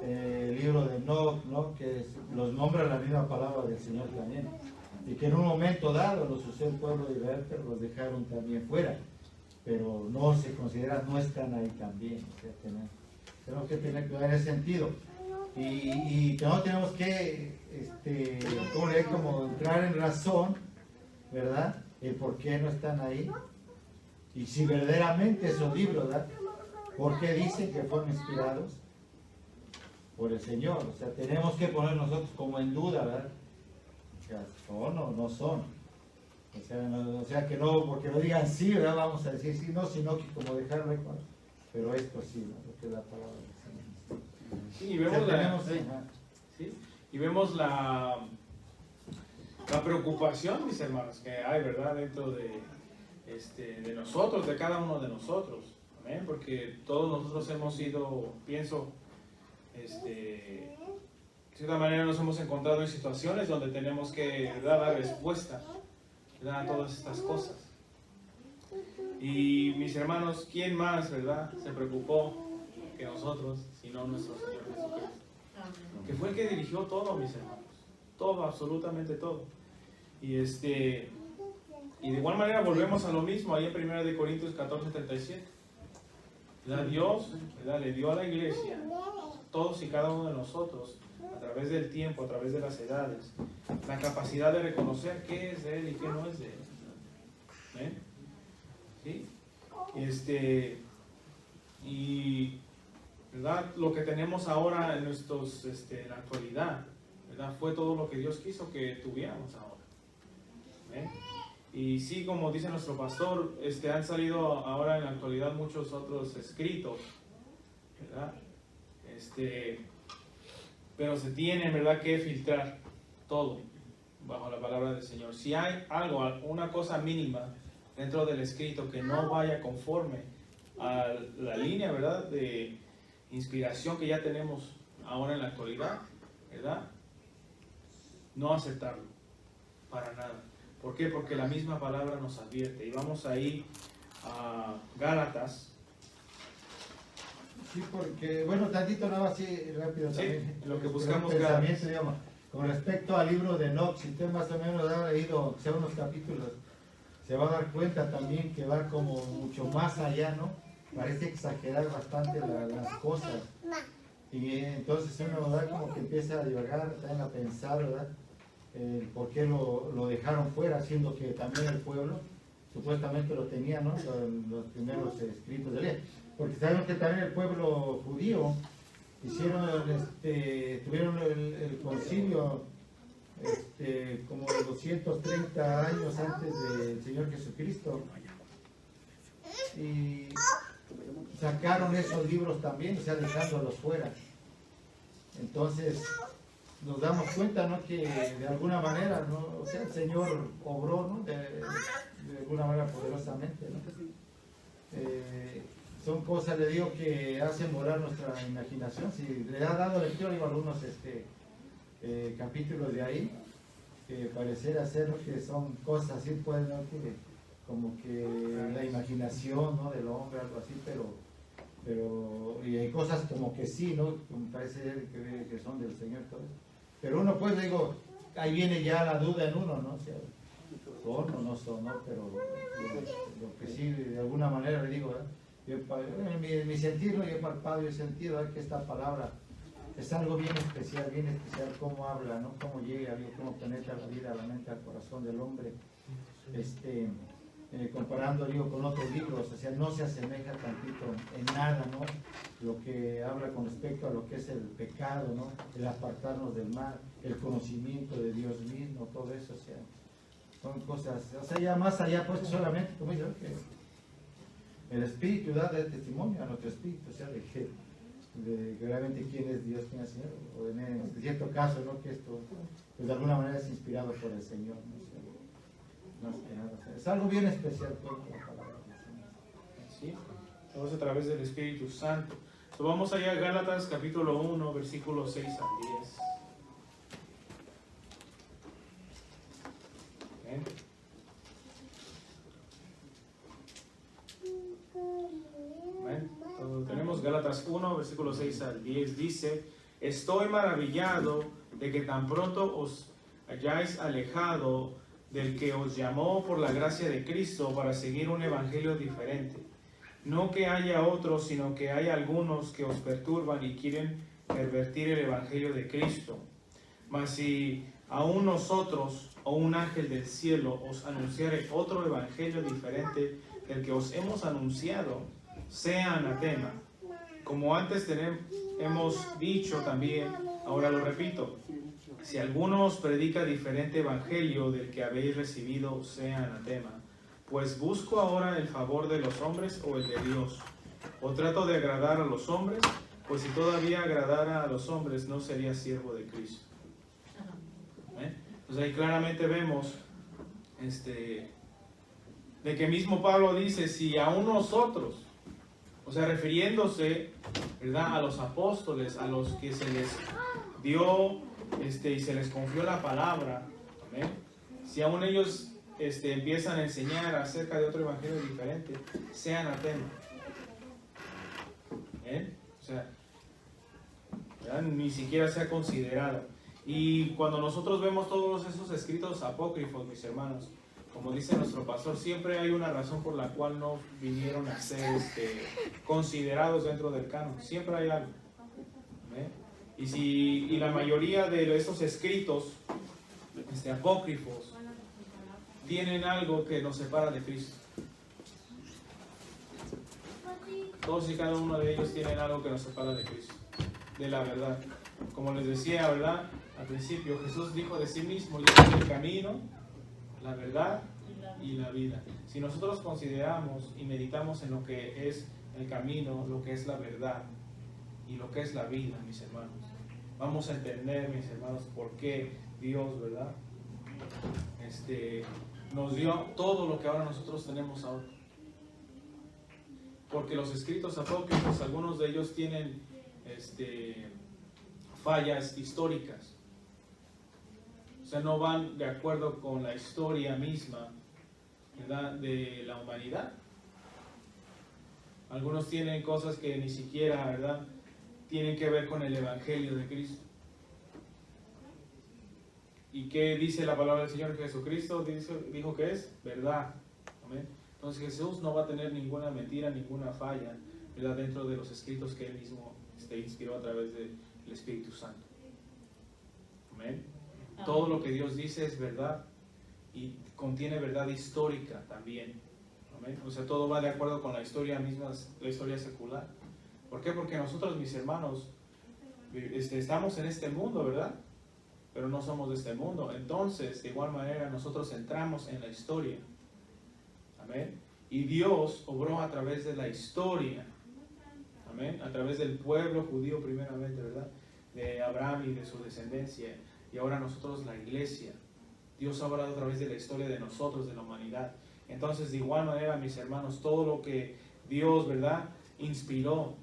el libro de Enoch, ¿no? Que los nombra la misma palabra del Señor también. Y que en un momento dado los usó el pueblo de Israel, pero los dejaron también fuera. Pero no se considera, no están ahí también. O sea, tenemos que tener cuidado en ese sentido. Y que no tenemos que, como entrar en razón, ¿verdad? El por qué no están ahí. Y si verdaderamente esos libros, ¿verdad? ¿Por qué dicen que fueron inspirados por el Señor? O sea, tenemos que poner nosotros como en duda, ¿verdad? O sea, ¿son o no son? O sea, que no, porque no digan sí, ¿verdad? Vamos a decir sí, no, sino que como dejarlo ahí, pero esto sí, ¿no? Porque es la palabra del Señor. Sí, y vemos, Sí. y vemos la preocupación, mis hermanos, que hay, ¿verdad? Dentro de nosotros, de cada uno de nosotros. Amén. Porque todos nosotros hemos sido, pienso, de cierta manera nos hemos encontrado en situaciones donde tenemos que, ¿verdad?, dar respuesta, ¿verdad?, a todas estas cosas. Y mis hermanos, ¿quién más, verdad, se preocupó que nosotros, sino nuestro Señor Jesucristo? Que fue el que dirigió todo, mis hermanos. Todo, absolutamente todo. Y de igual manera volvemos a lo mismo, ahí en 1 Corintios 14:37. Dios, ¿verdad?, le dio a la iglesia, todos y cada uno de nosotros, a través del tiempo, a través de las edades, la capacidad de reconocer qué es de Él y qué no es de Él. ¿Sí? Y ¿verdad?, lo que tenemos ahora en en la actualidad, ¿verdad?, fue todo lo que Dios quiso que tuviéramos ahora. ¿Ven? Y sí, como dice nuestro pastor, han salido ahora en la actualidad muchos otros escritos, ¿verdad? Pero se tiene, ¿verdad?, que filtrar todo bajo la palabra del Señor. Si hay algo, una cosa mínima dentro del escrito que no vaya conforme a la línea, ¿verdad?, de inspiración que ya tenemos ahora en la actualidad, ¿verdad?, no aceptarlo para nada. ¿Por qué? Porque la misma palabra nos advierte. Y vamos ahí a Gálatas. Sí, porque, bueno, tantito nada más así rápido también. Sí, lo que buscamos pensamiento, digamos, con respecto al libro de Enoch, si usted más o menos ha leído, sea unos capítulos, se va a dar cuenta también que va como mucho más allá, ¿no? Parece exagerar bastante las cosas. Y entonces uno, ¿verdad?, como que empieza a divagar, también a pensar, ¿verdad?, por qué lo dejaron fuera, siendo que también el pueblo supuestamente lo tenía, ¿no?, los primeros escritos de ley. Porque sabemos que también el pueblo judío tuvieron el concilio como 230 años antes del Señor Jesucristo, y sacaron esos libros también, o sea, dejándolos fuera. Entonces nos damos cuenta, ¿no?, que de alguna manera, ¿no?, o sea, el Señor obró, ¿no?, de alguna manera poderosamente, ¿no? Son cosas, le digo, que hacen volar nuestra imaginación. Si le ha dado lectura, digo, algunos capítulos de ahí, que pareciera ser, ¿no?, que son cosas así, pues, ¿no?, como que la imaginación, ¿no?, del hombre, algo así, pero y hay cosas como que sí, ¿no?, me parece que son del Señor, todo eso. Pero uno, pues, digo, ahí viene ya la duda en uno, ¿no? O sea, son o no son, ¿no? Pero lo que sí, de alguna manera le digo, en mi sentido, yo para el Padre he sentido que esta palabra es algo bien especial, cómo habla, ¿no? Cómo llega, cómo penetra la vida, la mente, al corazón del hombre. Comparando, digo, con otros libros, o sea, no se asemeja tantito en nada, ¿no? Lo que habla con respecto a lo que es el pecado, ¿no? El apartarnos del mal, el conocimiento de Dios mismo, todo eso, o sea, son cosas, o sea, ya más allá, pues, solamente, como yo, que el Espíritu da testimonio a nuestro Espíritu, o sea, de que realmente quién es Dios, quién es el Señor, o en cierto caso, ¿no?, que esto, pues, de alguna manera es inspirado por el Señor, ¿no? O sea, más que nada, o sea, es algo bien especial todo la palabra del Señor. ¿Sí? Vamos a través del Espíritu Santo. So, vamos allá a Gálatas capítulo 1, versículos 6 al 10. ¿Ven? ¿Ven? So, tenemos Gálatas 1, versículos 6 al 10. Dice: estoy maravillado de que tan pronto os hayáis alejado del que os llamó por la gracia de Cristo para seguir un evangelio diferente. No que haya otros, sino que hay algunos que os perturban y quieren pervertir el evangelio de Cristo. Mas si aún nosotros o un ángel del cielo os anunciare otro evangelio diferente del que os hemos anunciado, sea anatema. Como antes hemos dicho también, ahora lo repito: si alguno os predica diferente evangelio del que habéis recibido, sea anatema. Pues busco ahora el favor de los hombres o el de Dios. O trato de agradar a los hombres, pues si todavía agradara a los hombres, no sería siervo de Cristo. Entonces ahí claramente vemos de que mismo Pablo dice: si aún nosotros, o sea, refiriéndose, ¿verdad?, a los apóstoles, a los que se les dio y se les confió la palabra, ¿amén?, si aún ellos empiezan a enseñar acerca de otro evangelio diferente, sea anatema. O sea, ¿verdad?, ni siquiera sea considerado. Y cuando nosotros vemos todos esos escritos apócrifos, mis hermanos, como dice nuestro pastor, siempre hay una razón por la cual no vinieron a ser considerados dentro del canon. Siempre hay algo. Y la mayoría de esos escritos apócrifos tienen algo que nos separa de Cristo. Todos y cada uno de ellos tienen algo que nos separa de Cristo, de la verdad. Como les decía, ¿verdad?, al principio, Jesús dijo de sí mismo: yo soy el camino, la verdad y la vida. Si nosotros consideramos y meditamos en lo que es el camino, lo que es la verdad y lo que es la vida, mis hermanos, vamos a entender, mis hermanos, por qué Dios, ¿verdad?, nos dio todo lo que ahora nosotros tenemos ahora. Porque los escritos apócrifos, algunos de ellos tienen fallas históricas. O sea, no van de acuerdo con la historia misma, ¿verdad?, de la humanidad. Algunos tienen cosas que ni siquiera, ¿verdad?, tienen que ver con el evangelio de Cristo. ¿Y qué dice la palabra del Señor? Jesucristo dijo que es verdad. ¿Amén? Entonces Jesús no va a tener ninguna mentira, ninguna falla, ¿verdad?, dentro de los escritos que Él mismo inspiró a través del Espíritu Santo. Amén. Todo lo que Dios dice es verdad y contiene verdad histórica también. Amén. O sea, todo va de acuerdo con la historia misma, la historia secular. ¿Por qué? Porque nosotros, mis hermanos, estamos en este mundo, ¿verdad?, pero no somos de este mundo. Entonces, de igual manera, nosotros entramos en la historia. Amén. Y Dios obró a través de la historia. Amén. A través del pueblo judío primeramente, ¿verdad?, de Abraham y de su descendencia. Y ahora nosotros, la iglesia. Dios ha obrado a través de la historia de nosotros, de la humanidad. Entonces, de igual manera, mis hermanos, todo lo que Dios, ¿verdad?, inspiró,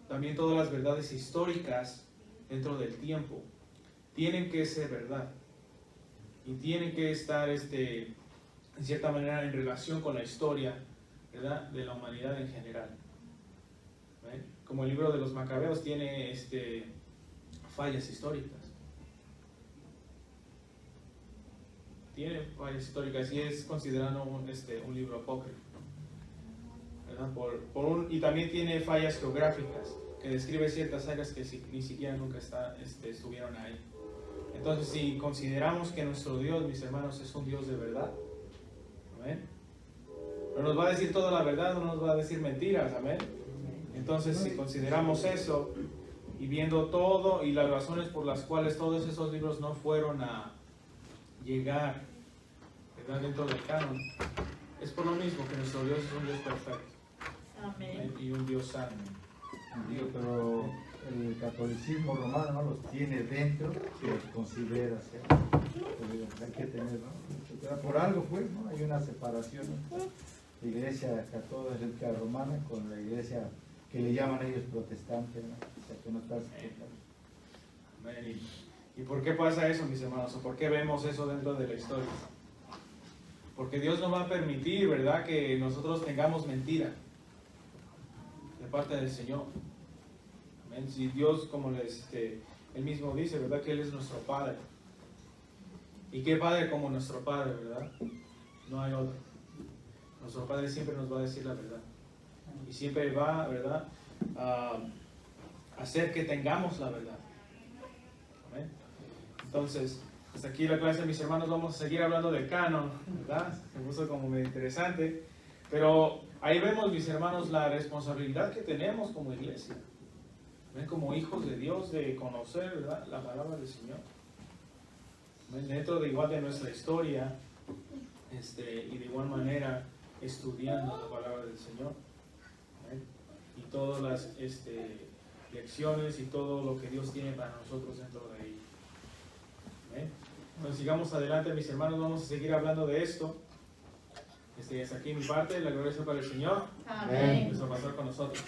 también todas las verdades históricas dentro del tiempo, tienen que ser verdad. Y tienen que estar en cierta manera en relación con la historia, ¿verdad?, de la humanidad en general. ¿Ven? Como el libro de los Macabeos tiene fallas históricas. Tiene fallas históricas y es considerado un libro apócrifo, ¿verdad? Y también tiene fallas geográficas, que describe ciertas áreas que ni siquiera nunca estuvieron ahí. Entonces, si consideramos que nuestro Dios, mis hermanos, es un Dios de verdad, ¿amén?, no nos va a decir toda la verdad, no nos va a decir mentiras, amén. Entonces, si consideramos eso y viendo todo y las razones por las cuales todos esos libros no fueron a llegar, ¿verdad?, dentro del canon, es por lo mismo que nuestro Dios es un Dios perfecto. Amén. Y un Dios santo. Digo, pero el catolicismo romano no los tiene dentro, si los considera, hay que tener, ¿no? Por algo fue, ¿no? Hay una separación, ¿no? La iglesia católica romana con la iglesia que le llaman ellos protestante, ¿no? O sea, que no está aceptando. Amén. ¿Y por qué pasa eso, mis hermanos? ¿O por qué vemos eso dentro de la historia? Porque Dios no va a permitir, ¿verdad?, que nosotros tengamos mentira de parte del Señor. Amén. Si Dios, como Él mismo dice, ¿verdad?, que Él es nuestro Padre. ¿Y qué Padre como nuestro Padre, verdad? No hay otro. Nuestro Padre siempre nos va a decir la verdad. Y siempre va, ¿verdad?, a hacer que tengamos la verdad. Amén. Entonces, hasta aquí la clase, mis hermanos. Vamos a seguir hablando del canon, ¿verdad? Se puso como medio interesante. Pero ahí vemos, mis hermanos, la responsabilidad que tenemos como iglesia. ¿Ven? Como hijos de Dios, de conocer, ¿verdad?, la palabra del Señor. ¿Ven? Dentro de igual de nuestra historia, y de igual manera estudiando la palabra del Señor. ¿Ven? Y todas las lecciones y todo lo que Dios tiene para nosotros dentro de ahí. ¿Ven? Entonces sigamos adelante, mis hermanos. Vamos a seguir hablando de esto. Hasta aquí mi parte. La gloria sea para el Señor. Amén. Dios va a pasar con nosotros.